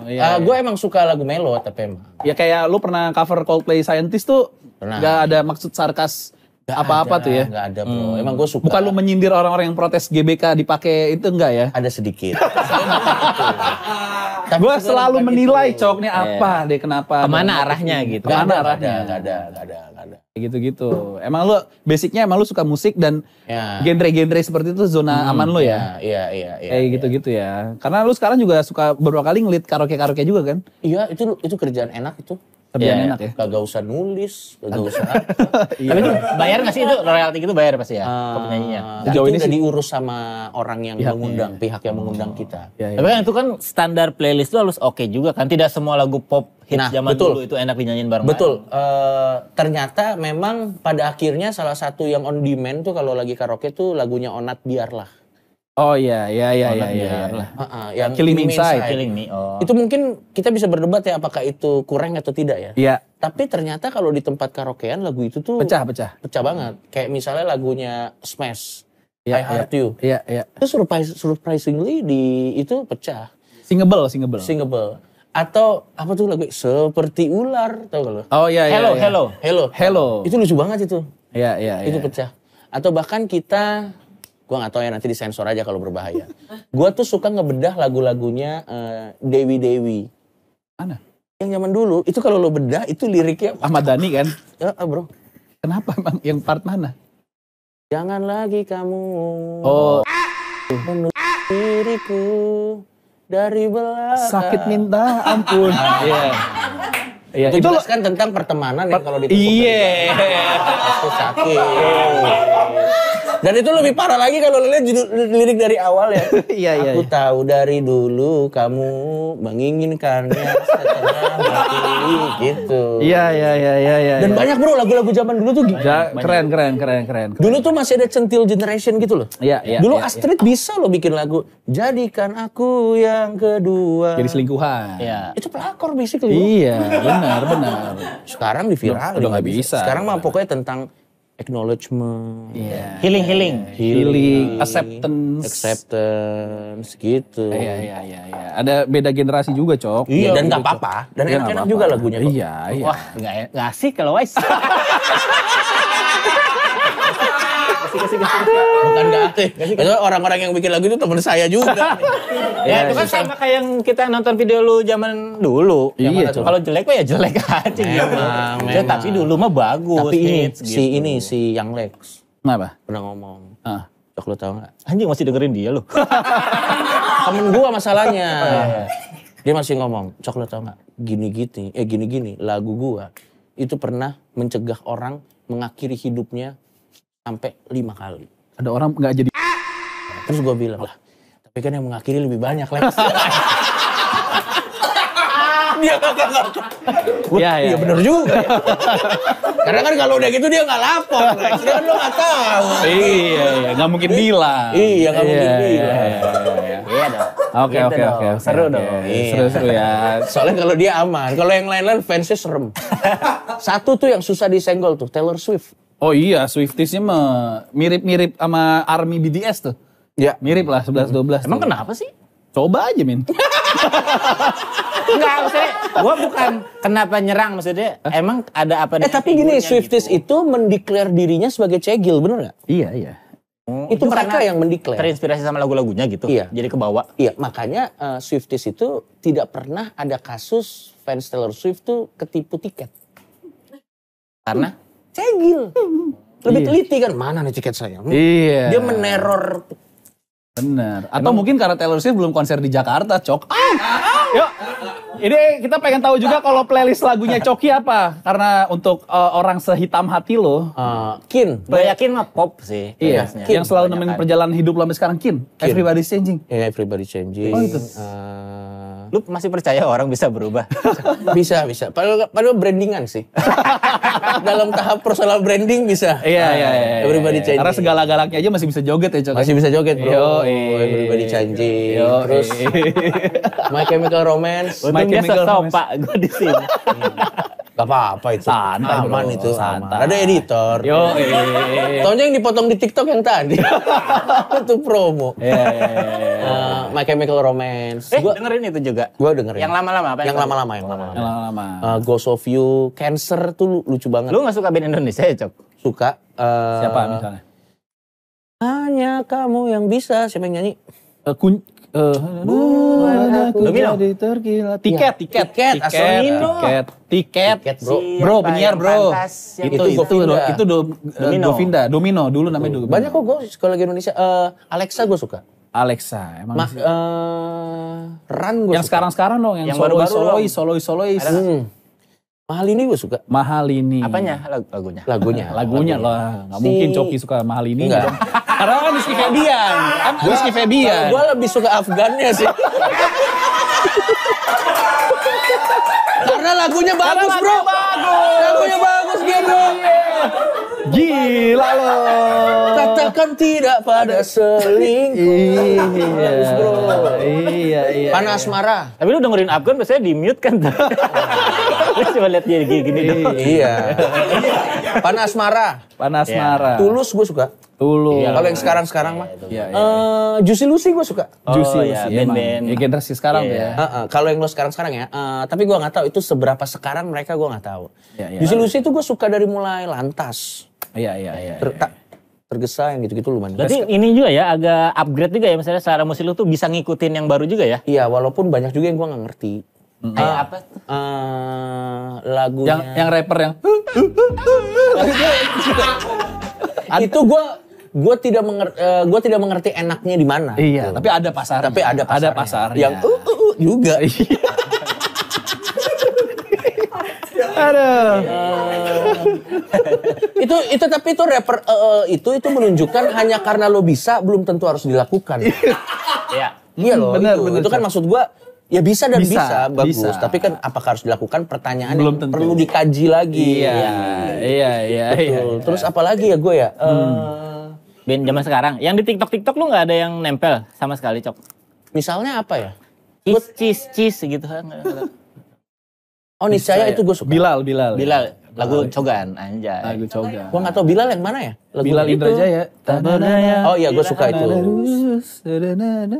Iya. Gue emang suka lagu melo tapi emang. Ya kayak lu pernah cover Coldplay Scientist tuh nggak ada maksud sarkas apa-apa tuh ya? Nggak ada bro, emang gue suka. Bukan lu menyindir orang-orang yang protes GBK dipakai itu enggak ya? Ada sedikit. Gue selalu menilai Cok nih apa deh kenapa? Kemana arahnya gitu? Kemana arahnya? Nggak ada. Gitu-gitu. Emang lu basicnya lu suka musik dan ya. genre-genre seperti itu zona aman lu ya? Iya. Kayak gitu-gitu ya. Karena lu sekarang juga suka beberapa kali ngelit karaoke juga kan? Iya, itu kerjaan enak itu. Kerjaan Iya, enak ya. Kagak usah nulis, kagak usah. Tapi itu bayar nggak sih itu royalti gitu bayar pasti ya ke penyanyinya? Itu ini udah sih diurus sama orang yang mengundang, pihak yang mengundang kita. Ya, Tapi kan itu kan standar playlist itu harus oke juga kan. Tidak semua lagu pop hits Nah, zaman betul. dulu itu enak dinyanyiin bareng. Betul. Ternyata memang pada akhirnya salah satu yang on demand tuh kalau lagi karaoke tuh lagunya Onat Biarlah. Oh iya. Yang Killing Me Inside. Killing Me. Oh. Itu mungkin kita bisa berdebat ya apakah itu kurang atau tidak ya. Iya. Tapi ternyata kalau di tempat karaokean lagu itu tuh Pecah. pecah banget. Kayak misalnya lagunya Smash, Iya, I Heart You. Iya. Itu surprisingly itu pecah, Singable. singable. Atau apa tuh lagu Seperti Ular, tau gak lo? Oh iya. Hello. Itu lucu banget itu. Iya. Itu pecah. Atau bahkan kita, gua nggak tahu ya nanti disensor aja kalau berbahaya. Gua tuh suka ngebedah lagu-lagunya Dewi. Mana? Yang zaman dulu itu kalau lo bedah itu liriknya Ahmad Dhani kan? bro. Kenapa emang? Yang part mana? Jangan lagi kamu Oh, menutup diriku dari belakang. sakit minta ampun. Iya. Iya, Itu itu jelaskan tentang pertemanan yang kalau ditutup Iya. pasti sakit. Dan itu lebih parah lagi kalau lihat lirik dari awal ya. Iya. Aku tahu dari dulu kamu menginginkannya setengah hati gitu. Iya. Dan banyak bro lagu-lagu zaman dulu tuh Keren. Dulu tuh masih ada centil generation gitu loh. Iya. Dulu Astrid bisa loh bikin lagu Jadikan Aku Yang Kedua. Jadi selingkuhan. Iya. Itu pelakor basically. Iya, benar. Sekarang diviralin. Udah nggak bisa. Sekarang mah pokoknya tentang acknowledgement. Iya. Healing. Acceptance gitu. Iya. Ada beda generasi juga, Cok. Iya, dan gitu, nggak Cok. apa-apa. Dan Iya, enak-enak nggak juga apa-apa. lagunya kok. Iya. Wah, nggak asik kalau Wise. Bukan nggak asik. Itu orang-orang yang bikin lagu itu teman saya juga. Ya, itu kan sama kayak yang kita nonton video lu zaman dulu. Iya, Yang mana tuh? Cok. Kalau jelek mah ya jelek aja gitu. Memang. Ya, tapi dulu mah bagus. Tapi hits, gitu. si Young Lex Kenapa? pernah ngomong. Ah. Cok lo tau nggak? Anjing masih dengerin dia lu. Temen gua masalahnya. Dia masih ngomong, Cok lo tau nggak? Gini-gini lagu gua itu pernah mencegah orang mengakhiri hidupnya sampai 5 kali. Ada orang nggak jadi. Terus gua bilang lah, tapi kan yang mengakhiri lebih banyak Lex. Dia kagak. Iya. Iya bener juga ya. Karena kan kalau udah gitu dia nggak lapor Lex. Dia kan lo nggak tahu. Iya. Nggak mungkin bilang. Iya nggak mungkin bilang. Iya dong. Oke. Seru dong. Seru ya. Soalnya kalau dia aman. Kalau yang lain-lain fansnya serem. Satu tuh yang susah disenggol tuh, Taylor Swift. Oh iya, Swifties-nya mirip-mirip sama ARMY BTS tuh. Ya. Mirip lah 11-12. Emang tuh. kenapa sih? Coba aja, Min. Enggak, maksudnya gua bukan kenapa nyerang, maksudnya emang ada apa Tapi gini, figurnya Swifties gitu. itu mendeklar dirinya sebagai cegil, bener nggak? Iya. Itu mereka karena yang mendeklar. Terinspirasi sama lagu-lagunya gitu. Iya. Jadi kebawa. Iya, makanya Swifties itu tidak pernah ada kasus fans Taylor Swift tuh ketipu tiket. Karena Cegil. Lebih teliti kan, mana nih tiket saya? Iya. Dia meneror. Bener. Atau mungkin karena Taylor Swift belum konser di Jakarta, Cok. Yuk, ini kita pengen tahu juga kalau playlist lagunya Coki apa. Karena untuk orang sehitam hati lo. Kin. gue yakin mah pop sih. Iya, playlistnya. yang selalu nemenin Kebanyakan. perjalanan hidup lo sampai sekarang, Kin. Everybody's Changing. Ya, Everybody Changing. Oh, itu. Lu masih percaya orang bisa berubah? Bisa. Padahal brandingan sih. Dalam tahap personal branding bisa. Iya. Everybody Changing. Karena segala-galaknya aja masih bisa joget ya, Cok. Masih bisa joget bro. Yo, Everybody Changing. Yo, Terus My Chemical Romance. My Untung dia Chemical sesopak gue di sini. Gak apa-apa itu. Santai, Aman bro. itu. Santai. Aman. Ada editor. Yo, Taunya yang dipotong di TikTok yang tadi. Itu promo. Iya. My Chemical Romance. Dengerin itu juga. Gua dengerin. Yang lama-lama apa? Yang lama-lama. Lama-lama. Ghost of You, Cancer tuh lucu banget. Lu gak suka band Indonesia ya, Cok? Suka. Siapa misalnya? Hanya kamu yang bisa. Siapa yang nyanyi? Domino. Tiket. Asonino. Tiket. Bro. Bro, penyiar bro. Itu Itu Domino dulu namanya Domino. Banyak kok gue kalau lagi Indonesia. Alexa gue suka. Alexa emang sih. Ran gue Yang suka. sekarang dong, yang Yang baru-baru solois. Mahal ini gue suka. Mahal ini. Apanya lagunya? Lagunya lah. Nggak mungkin Coki suka mahal ini. Enggak. Karena kan Rizky Febian. Rizky Febian. Gue lebih suka Afgannya sih. Karena lagunya bagus bro. Lagunya bagus dia bro. Gila lo. Katakan tidak pada selingkuh. Bagus bro. Iya. Panas marah. Tapi lu dengerin Afgan biasanya di mute kan? Lu coba lihat dia gini dong. Iya. Panas marah. Marah. Tulus gue suka. Tulus. Kalau yang sekarang mah. Iya. Juicy Lucy gue suka. Juicy ya, Lucy emang. band-band. Ya, generasi sekarang tuh ya. Kalau yang lo sekarang ya, tapi gue nggak tahu itu seberapa sekarang mereka gue nggak tahu. Iya. Juicy Lucy itu gue suka dari mulai Lantas, Iya. Tergesa yang gitu-gitu lumayan. Berarti ini juga ya agak upgrade juga ya misalnya secara musik lu tuh bisa ngikutin yang baru juga ya? Iya, walaupun banyak juga yang gue nggak ngerti. Kayak apa? Lagunya. Yang rapper yang itu gue tidak mengerti enaknya di mana. Iya, tapi ada pasar. Tapi ada pasarnya. Ada pasar. Yang juga. Aduh. itu tapi itu rapper itu menunjukkan hanya karena lo bisa belum tentu harus dilakukan. Iya. Iya loh. Bener, Itu kan maksud gue ya bisa dan bisa, bagus. bisa. Tapi kan apakah harus dilakukan pertanyaan Belum yang tentu. perlu dikaji lagi. Iya. Betul. Terus apa lagi ya gue ya? Band zaman sekarang. Yang di TikTok lu nggak ada yang nempel sama sekali, Cok? Misalnya apa ya? Cheese gitu. Oh Niscaya itu gue suka. Bilal. Bilal, lagu Cogan, anjay. Lagu Coga. Gue gak tau Bilal yang mana ya? Lagu Bilal itu. Indrajaya. Oh iya gue suka itu.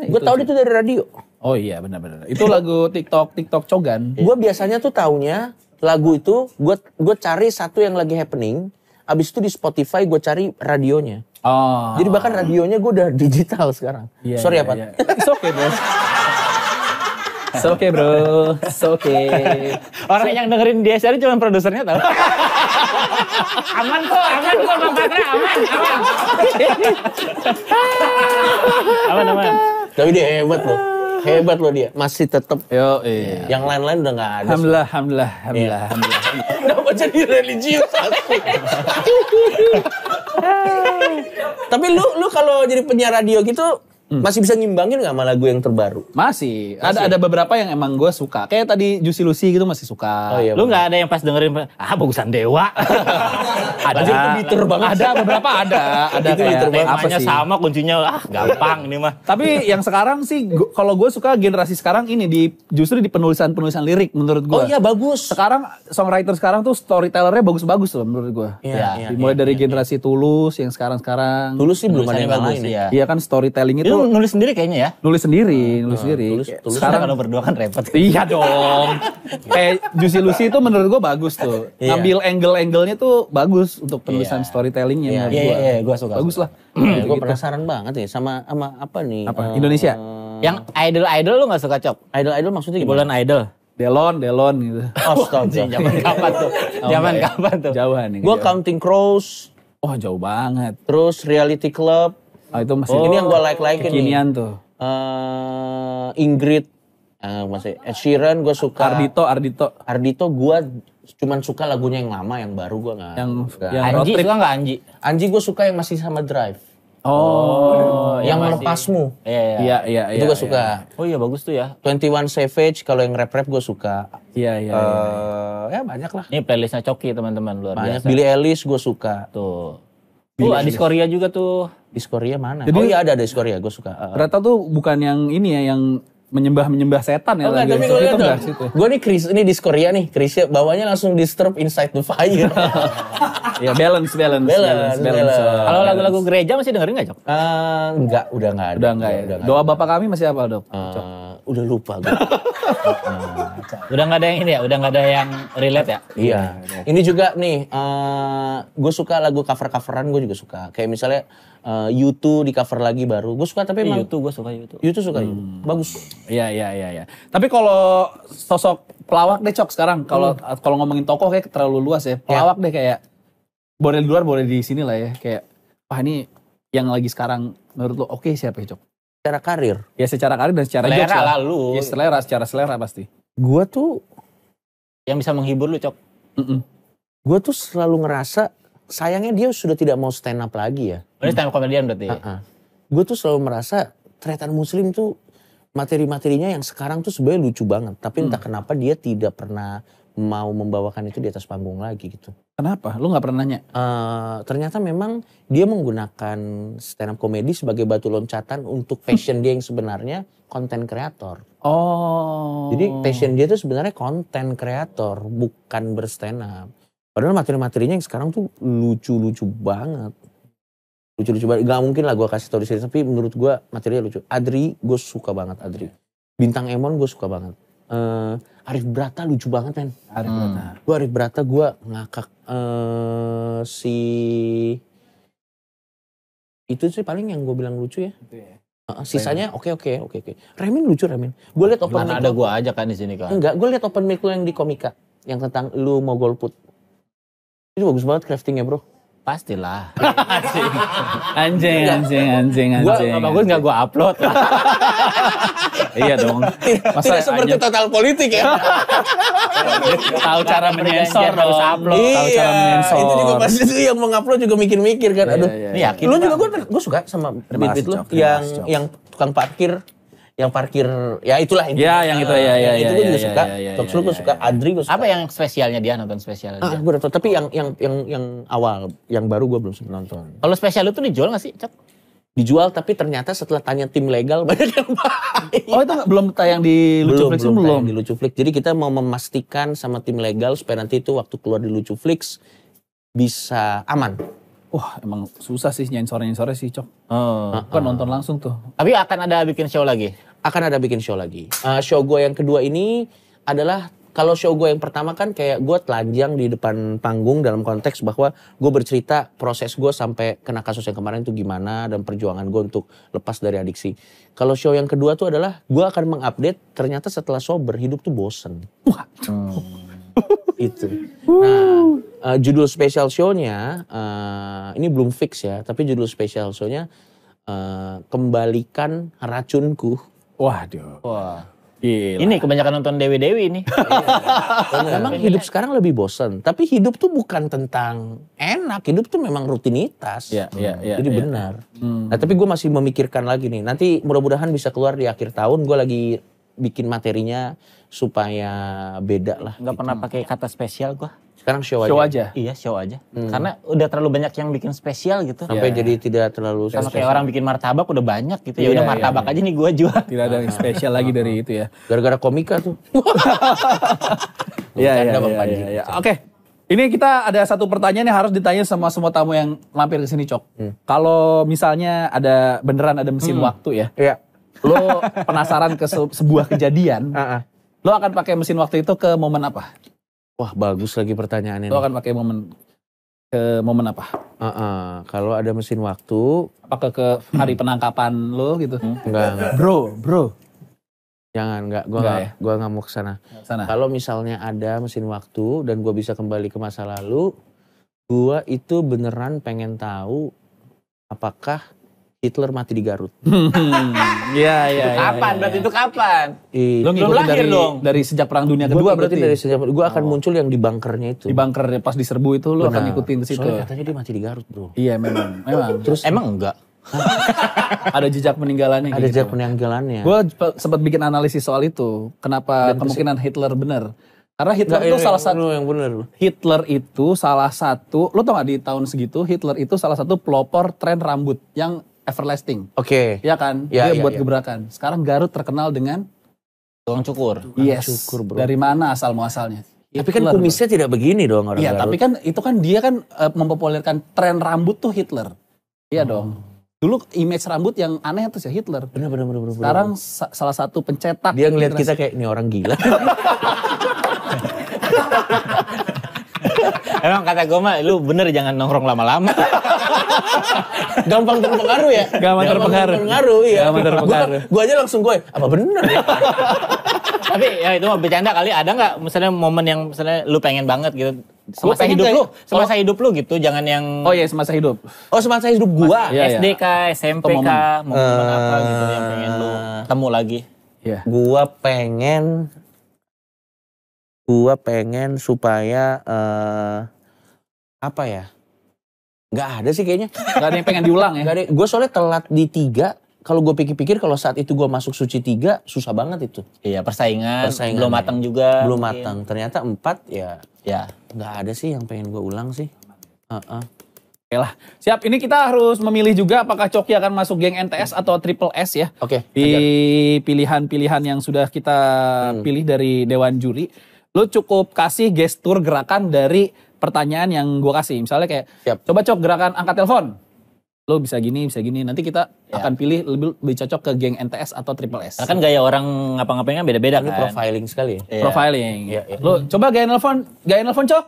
Gue tau itu dari radio. Oh iya benar. Itu lagu TikTok Cogan. Gue biasanya tuh taunya lagu itu gue cari satu yang lagi happening. Abis itu di Spotify gue cari radionya. Oh. Jadi bahkan radionya gue udah digital sekarang. Iya, Sorry iya, ya Pat. iya. It's okay bro. It's okay bro. It's okay. Orang yang dengerin DSR cuma produsernya tau. aman kok Bang Patra, aman. Tapi dia hebat loh dia. Masih tetap. Yo, iya. Yang lain-lain udah gak ada. Alhamdulillah. Kenapa jadi religius asik? Tapi lu kalau jadi penyiar radio gitu masih bisa ngimbangin gak sama lagu yang terbaru? Masih. Ada beberapa yang emang gue suka. Kayak tadi Juicy Lucy gitu masih suka. Oh iya. Lu nggak ada yang pas dengerin bagusan Dewa. Ada. Anjir, itu bitter banget. Ada beberapa ada. Ada Itu kayak bitter banget. apa Temanya sih? sama, kuncinya gampang ini mah. Tapi yang sekarang sih, kalau gue suka generasi sekarang ini justru di penulisan lirik menurut gue. Oh iya bagus. Sekarang songwriter sekarang tuh storytellernya bagus-bagus loh menurut gue. Iya. Mulai dari generasi Tulus yang sekarang. Dulu sih belum ada yang bagus lain ya. ya. Iya kan storytelling itu Itu nulis sendiri kayaknya ya. nulis sendiri. Tulus Sekarang kalau berdua kan repot. Iya dong. Juicy Lucy itu menurut gue bagus tuh. Iya. Ngambil angle-angle-nya tuh bagus untuk penulisan storytellingnya menurut gue. Iya, gue suka. Bagus lah. Gue penasaran banget ya sama apa nih? Apa? Indonesia? Yang idol lu nggak suka, Cok? Idol maksudnya gimana? Bulan idol. Delon gitu. Astaga. Zaman kapan tuh? Zaman kapan tuh? Jauhan nih. Gue Counting Crows, Oh jauh banget. terus Reality Club. Oh itu masih. Ini yang gue like-like nih. kekinian tuh. Ingrid, masih Ed Sheeran gue suka. Ardito. Gue cuman suka lagunya yang lama, yang baru gue nggak. Yang nggak. road Anji trip. suka nggak Anji? Anji gue suka yang masih sama Drive. Oh. yang masih- melepasmu. Iya. Iya. Itu gue suka. Oh iya bagus tuh ya. 21 Savage kalau yang rap gue suka. Iya. Ya banyak lah. Ini playlistnya Coki teman-teman luar Banyak. biasa. Billie Eilish gue suka. Tuh. Adis Korea juga tuh. Diskoria mana? Jadi- Oh iya ada Diskoria gue suka. Ternyata tuh bukan yang ini ya, yang menyembah setan ya. Oh enggak, lagi. tapi Itu gue liat enggak dong. situ. Gue nih Chris, ini Diskoria nih. Chrisnya bawahnya langsung Disturb Inside the Fire. Ya balance. Balance. Kalau lagu-lagu gereja masih dengerin nggak, Cok? Enggak, udah enggak ada. Udah enggak ya. Udah Doa Bapak kami masih apa, Dok? udah lupa gue. Udah nggak ada yang ini ya? Udah nggak ada yang relate ya? Iya. Ini juga nih, gue suka lagu cover-coveran gue juga suka. Kayak misalnya U2 di cover lagi baru. Gue suka tapi emang YouTube gue suka YouTube. U2 suka bagus. Iya. Tapi kalau sosok pelawak deh, Cok, sekarang kalau ngomongin tokoh kayak terlalu luas ya. Pelawak deh kayak boleh di luar, boleh di sini lah ya. Kayak wah ini yang lagi sekarang menurut lo oke siapa ya, Cok? Secara karir, Ya secara karir dan secara Selera jokes lah lu. Ya secara selera pasti. gue tuh Yang bisa menghibur lu, Cok. gue tuh selalu ngerasa sayangnya dia sudah tidak mau stand up lagi ya. Ini stand up comedian berarti. Gue tuh selalu merasa Tretan Muslim tuh materi-materinya yang sekarang tuh sebenarnya lucu banget. Tapi entah kenapa dia tidak pernah mau membawakan itu di atas panggung lagi gitu. Kenapa? Lu gak pernah nanya? Ternyata memang dia menggunakan stand up comedy sebagai batu loncatan untuk passion dia yang sebenarnya konten kreator. Oh. Jadi passion dia tuh sebenarnya konten kreator, bukan berstand up. Padahal materi-materinya yang sekarang tuh lucu-lucu banget. Lucu-lucu banget. Gak mungkin lah gue kasih tau di sini, tapi menurut gue materinya lucu. Adri, gue suka banget Adri. Bintang Emon gue suka banget. Arif Brata lucu banget men. Arif Brata gue ngakak. Si itu sih paling yang gue bilang lucu ya. Sisanya oke. Remin lucu Remin. Gue liat open mic. Mana ada gue aja kan di sini kan. Enggak, gue liat open mic lu yang di Komika, yang tentang lu mau golput. Itu bagus banget craftingnya bro. Pastilah. Anjing. Gua gak bagus gak gue upload. Iya dong. Tidak seperti total politik ya. Tahu cara menyensor harus upload. Tahu cara menyensor. Itu juga pasti tuh yang mau ngupload juga mikir-mikir kan. Aduh. Ini yakin. Lu juga gue suka sama beat lu yang tukang parkir. Yang parkir, ya itulah intinya. Ya, yang itu, ya. Itu gue juga suka. Talks lu gue suka, Adri gue suka. Apa yang spesialnya dia, nonton spesialnya dia? Gue udah tau, tapi yang awal, yang baru gue belum sempat nonton. Kalau spesial itu dijual gak sih, Cok? Dijual, tapi ternyata setelah tanya tim legal, banyak yang baik. Oh itu belum tayang di Lucuflix? Belum tayang di Lucuflix. Jadi kita mau memastikan sama tim legal, supaya nanti itu waktu keluar di Lucuflix, bisa aman. Wah emang susah sih nyensornya sih Cok. Kan nonton langsung tuh. Tapi akan ada bikin show lagi? Akan ada bikin show lagi. Show gue yang kedua ini adalah, kalau show gue yang pertama kan kayak gue telanjang di depan panggung dalam konteks bahwa gue bercerita proses gue sampai kena kasus yang kemarin itu gimana dan perjuangan gue untuk lepas dari adiksi. Kalau show yang kedua tuh adalah gue akan mengupdate ternyata setelah sober hidup tuh bosen. Itu. Nah, judul special show-nya ini belum fix ya, tapi judul special show-nya Kembalikan Racunku. Waduh. Wah. Gila. Ini kebanyakan nonton Dewi-Dewi ini. Memang hidup sekarang lebih bosen, tapi hidup tuh bukan tentang enak, hidup tuh memang rutinitas. Iya. Jadi benar. Nah, tapi gue masih memikirkan lagi nih. Nanti mudah-mudahan bisa keluar di akhir tahun. Gue lagi bikin materinya supaya beda lah. Gak pernah pakai kata spesial gue. Sekarang show aja. Iya show aja. Karena udah terlalu banyak yang bikin spesial gitu. Sampai jadi tidak terlalu sama kayak orang bikin martabak udah banyak gitu. Ya udah martabak aja nih gue jual. Tidak ada yang spesial lagi dari itu ya. Gara-gara Komika tuh. Iya. Oke. Ini kita ada satu pertanyaan yang harus ditanya sama semua tamu yang mampir ke sini, Cok. Kalau misalnya beneran ada mesin waktu ya. Iya. Lo penasaran ke sebuah kejadian. Lo akan pakai mesin waktu itu ke momen apa? Wah, bagus lagi pertanyaannya. Lo akan pakai momen apa? Kalau ada mesin waktu, apakah ke hari penangkapan lo gitu? Enggak. Bro. Jangan, gua nggak mau kesana. Kalau misalnya ada mesin waktu dan gua bisa kembali ke masa lalu, gua itu beneran pengen tahu apakah Hitler mati di Garut. Iya. Kapan? Berarti itu kapan? Lo belum lahir dong. Dari sejak Perang Dunia Kedua berarti. Dari sejak gue akan muncul yang di bunkernya itu. Di bunker pas diserbu itu lo akan ngikutin ke situ. Soalnya katanya dia mati di Garut, bro. Iya memang. Terus emang enggak? Ada jejak peninggalannya. Ada jejak peninggalannya. Gue sempat bikin analisis soal itu. Kenapa kemungkinan Hitler benar? Karena Hitler itu salah satu yang benar. Hitler itu salah satu. Lo tau gak di tahun segitu Hitler itu salah satu pelopor tren rambut yang everlasting. Oke. Iya kan? Dia buat gebrakan. Sekarang Garut terkenal dengan tukang cukur. Yes. Cukur, bro. Dari mana asal muasalnya? Tapi kan kumisnya tidak begini dong orang Garut. Iya, tapi kan itu kan dia kan mempopulerkan tren rambut tuh Hitler. Iya dong. Dulu image rambut yang aneh itu sih Hitler. Benar. Sekarang salah satu pencetak. Dia ngeliat kita kayak ini orang gila. Emang kata gue mah lu bener jangan nongkrong lama-lama. Gampang terpengaruh ya? Gampang terpengaruh. Iya. Gampang terpengaruh. Gue aja langsung apa bener ya? Tapi ya itu mah bercanda kali. Ada gak misalnya momen yang misalnya lu pengen banget gitu. Semasa hidup lu gitu. Jangan yang... Oh iya semasa hidup. Oh semasa hidup gua? SD kah, SMP kah, momen apa gitu yang pengen lu temu lagi. Iya. Gua pengen Gua pengen supaya apa ya? Nggak ada sih kayaknya. Gak ada yang pengen diulang ya? Nggak ada. Gue soalnya telat di 3. Kalau gue pikir-pikir kalau saat itu gue masuk suci 3 susah banget itu. Iya, persaingan belum ya. matang juga. Belum mungkin. matang. Ternyata 4 ya Ya. nggak ada sih yang pengen gue ulang sih. Oke lah. Siap, ini kita harus memilih juga apakah Coki akan masuk geng NTS atau Triple S ya. Oke. Di pilihan-pilihan yang sudah kita pilih dari Dewan Juri. Lu cukup kasih gestur gerakan dari pertanyaan yang gue kasih. Misalnya kayak, Siap. coba Cok gerakan angkat telepon. Lu bisa gini. Nanti kita akan pilih lebih cocok ke geng NTS atau Triple S. Karena kan gaya orang ngapa-ngapain kan beda-beda Ini kan. profiling sekali ya. Iya. Profiling. Iya, iya. Lu coba gaya nelfon Cok.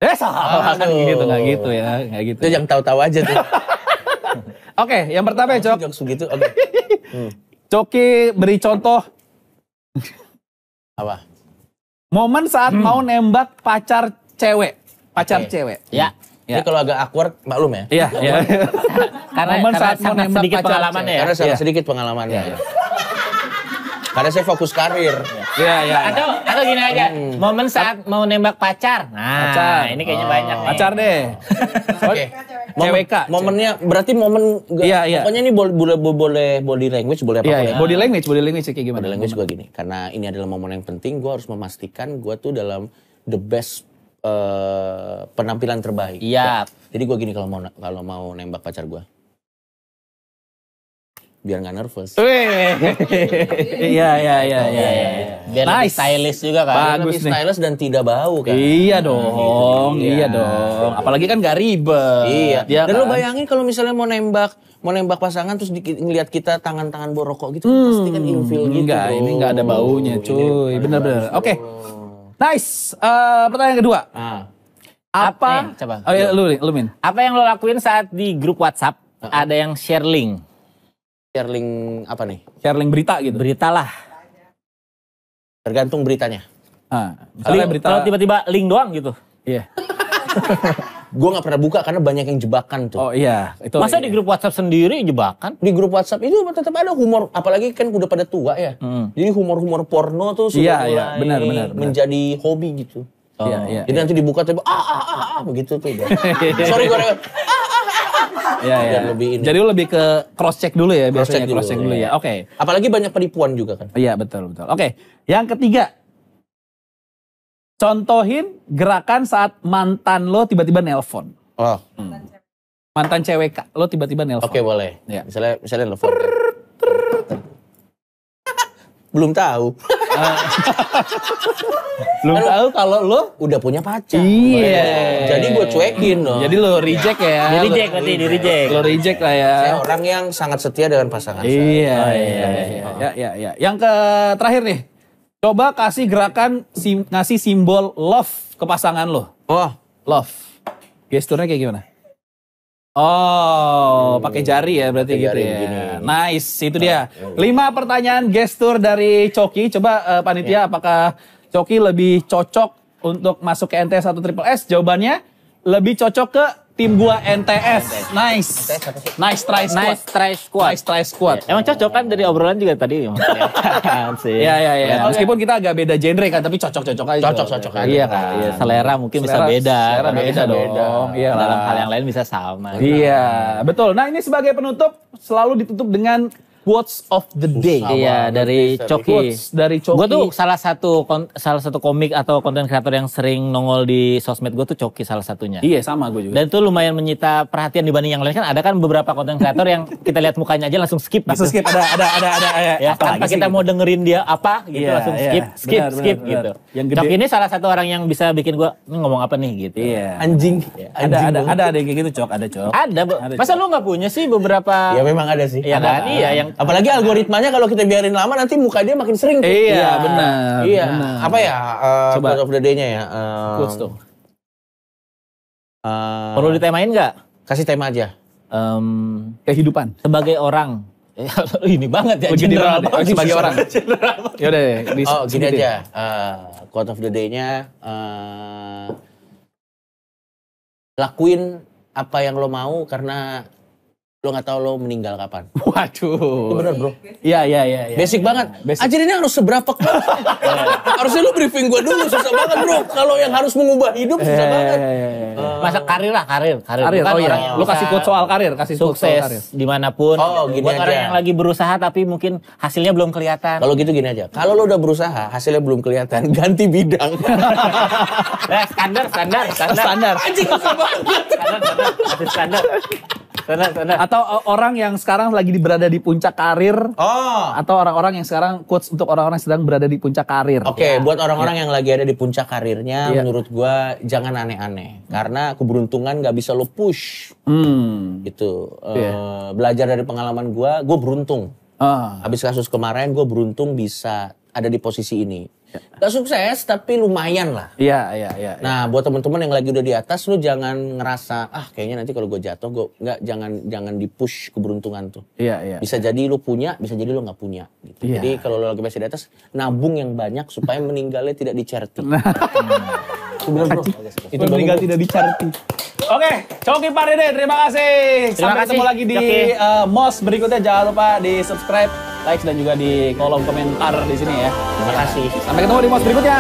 Salah kan Aduh. gitu, nggak gitu ya, nggak gitu. Itu yang tahu-tahu aja tuh. Oke, yang pertama ya Cok. Jokes begitu. Oke. Coki beri contoh Apa? momen saat mau nembak pacar cewek. Pacar Oke. cewek. Ya. Ini kalau agak awkward maklum ya. Iya, iya. Karena Momen karena saat mau sangat nembak sedikit pacar pengalamannya ya. Karena sangat Iya. sedikit pengalamannya. Karena saya fokus karir. Iya, iya. Atau gini aja, momen saat mau nembak pacar. Nah, Pacar. ini kayaknya banyak nih. Pacar deh. Oke. CWK. Momennya berarti momen Iya, iya. pokoknya ini boleh body language, boleh apa Iya, pun iya. ya. Body language kayak gimana? Body language gue gini, karena ini adalah momen yang penting, gue harus memastikan gue tuh dalam the best penampilan terbaik. Iya. Jadi gue gini kalau mau nembak pacar gue, biar nggak nervous. Wih. Iya. Biar lebih Nice. stylish juga kan. Bagus nih. Lebih stylish dan tidak bau kan. Iya dong, Iya. iya dong. Apalagi kan gak ribet. Iya. Ya Dan lu kan? bayangin kalau misalnya mau nembak pasangan terus ngelihat kita tangan-tangan borokok gitu, pasti kan ilfil gitu. Enggak, bro. ini enggak ada baunya, cuy. Ini Bener-bener. bagus, Oke. bro. Nice. Pertanyaan kedua. Apa? Coba. Oh iya, lu Min. Apa yang lo lakuin saat di grup WhatsApp ada yang share link? Share link apa nih? Share link berita gitu. Berita lah. Tergantung beritanya. Misalnya berita. Kalau tiba-tiba link doang gitu. Iya. Gue nggak pernah buka karena banyak yang jebakan tuh. Oh iya, itu. Masa di grup WhatsApp sendiri jebakan? Di grup WhatsApp itu tetap ada humor, apalagi kan udah pada tua ya. Jadi humor-humor porno tuh sudah Iya, mulai benar. menjadi hobi gitu. Iya. Jadi nanti dibuka tuh begitu tuh udah. Sorry gue Iya. Biar lebih ini. Jadi lu lebih ke cross check dulu ya, biasanya Cross-check cross check dulu dulu, ya. Oke. Apalagi banyak penipuan juga kan. Iya, betul. Oke. Yang ketiga. Contohin gerakan saat mantan lo tiba-tiba nelpon. Oh, Mantan cewek lo tiba-tiba nelpon. oke boleh. Iya. Misalnya telepon. Belum tahu. Belum tahu kalau lo Udah punya pacar. Iya. Jadi gue cuekin dong. jadi lo reject ya. Di reject berarti, di reject. Lo reject lah ya. Saya orang yang sangat setia dengan pasangan saya. Iya. Ya. Yang terakhir nih. Coba kasih gerakan ngasih simbol love ke pasangan lo. Oh, Love. Gesturnya kayak gimana? Oh, pakai jari ya berarti Pakai gitu jari ya. begini. Nice, itu dia. 5 pertanyaan gestur dari Coki. Coba panitia apakah Coki lebih cocok untuk masuk ke NTS atau Triple S? Jawabannya lebih cocok ke tim gua NTS. Nice. Nice try squad. Nice try squad. Nice try squad. Emang cocok kan dari obrolan juga tadi emang kelihatan sih. Iya. Meskipun kita agak beda genre kan, tapi cocok-cocok aja. Cocok-cocok aja. Iya kan. Iya, selera mungkin bisa Selera- beda. selera Tapi beda bisa dong. Iya Dalam lah. hal yang lain bisa sama. Iya, betul. Nah, ini sebagai penutup selalu ditutup dengan quotes of the day. Iya, dari Coki. Quotes dari Coki. Gue tuh salah satu komik atau konten kreator yang sering nongol di sosmed gue tuh Coki salah satunya. Iya, sama gue juga. Dan itu lumayan menyita perhatian dibanding yang lain kan ada kan beberapa konten kreator yang kita lihat mukanya aja langsung skip Langsung gitu. skip ada Ya, tanpa kita mau dengerin dia apa gitu Iya, langsung iya. skip Benar, gitu. Yang gede. Coki ini salah satu orang yang bisa bikin gue ini ngomong apa nih gitu. Iya. anjing. Ada yang kayak gitu, Cok. Ada, Cok. Ada, masa lu nggak punya sih beberapa? Ya memang ada sih. Iya kan? Iya yang Apalagi algoritmanya kalau kita biarin lama nanti muka dia makin sering tuh. Iya, benar. Iya. benar. Apa ya? Coba. Quote of the day-nya ya. Quotes tuh. perlu ditemain nggak? Kasih tema aja. Kehidupan. Sebagai orang ini banget ya General general banget. sebagai orang. Yaudah deh. Oh, gini sebutin. aja. Quote of the day-nya lakuin apa yang lo mau karena lo nggak tahu lo meninggal kapan. Waduh. Itu bener bro. Iya. Basic banget. Anjir ini harus seberapa close? Harusnya lo briefing gue dulu, susah banget bro. Kalau yang harus mengubah hidup susah banget. Masa karir lah, karir. Karir, Bukan oh iya. orang yang Lu kasih bisa quote soal karir, kasih quote soal sukses karir. dimanapun. Oh, gini buat orang aja. yang lagi berusaha tapi mungkin hasilnya belum kelihatan. Kalau gitu gini aja. Kalau lo udah berusaha, hasilnya belum kelihatan, ganti bidang. Standar. Anjing susah banget. Standar. Atau orang yang sekarang lagi berada di puncak karir. Oh. Atau orang-orang yang sekarang quotes untuk orang-orang yang sedang berada di puncak karir. Oke, buat orang-orang yang lagi ada di puncak karirnya, Iya. menurut gua jangan aneh-aneh. Karena keberuntungan gak bisa lo push. Gitu. Belajar dari pengalaman gua beruntung. Habis kasus kemarin, gue beruntung bisa ada di posisi ini. Gak sukses, tapi lumayan lah. Iya. Nah, buat teman-teman yang lagi udah di atas, lu jangan ngerasa, kayaknya nanti kalau gue jatuh, jangan di-push keberuntungan tuh. Iya. Bisa jadi lu punya, bisa jadi lu nggak punya. Gitu. Iya. Jadi kalau lu lagi masih di atas, nabung yang banyak supaya meninggalnya tidak di-charity. Itu bener bro. Itu meninggal tidak di-charity. Oke, Coki Pak Dede, terima kasih. Sampai ketemu lagi di MOS berikutnya. Jangan lupa di subscribe, like, dan juga di kolom komentar di sini ya. Terima kasih. Sampai ketemu di MOS berikutnya.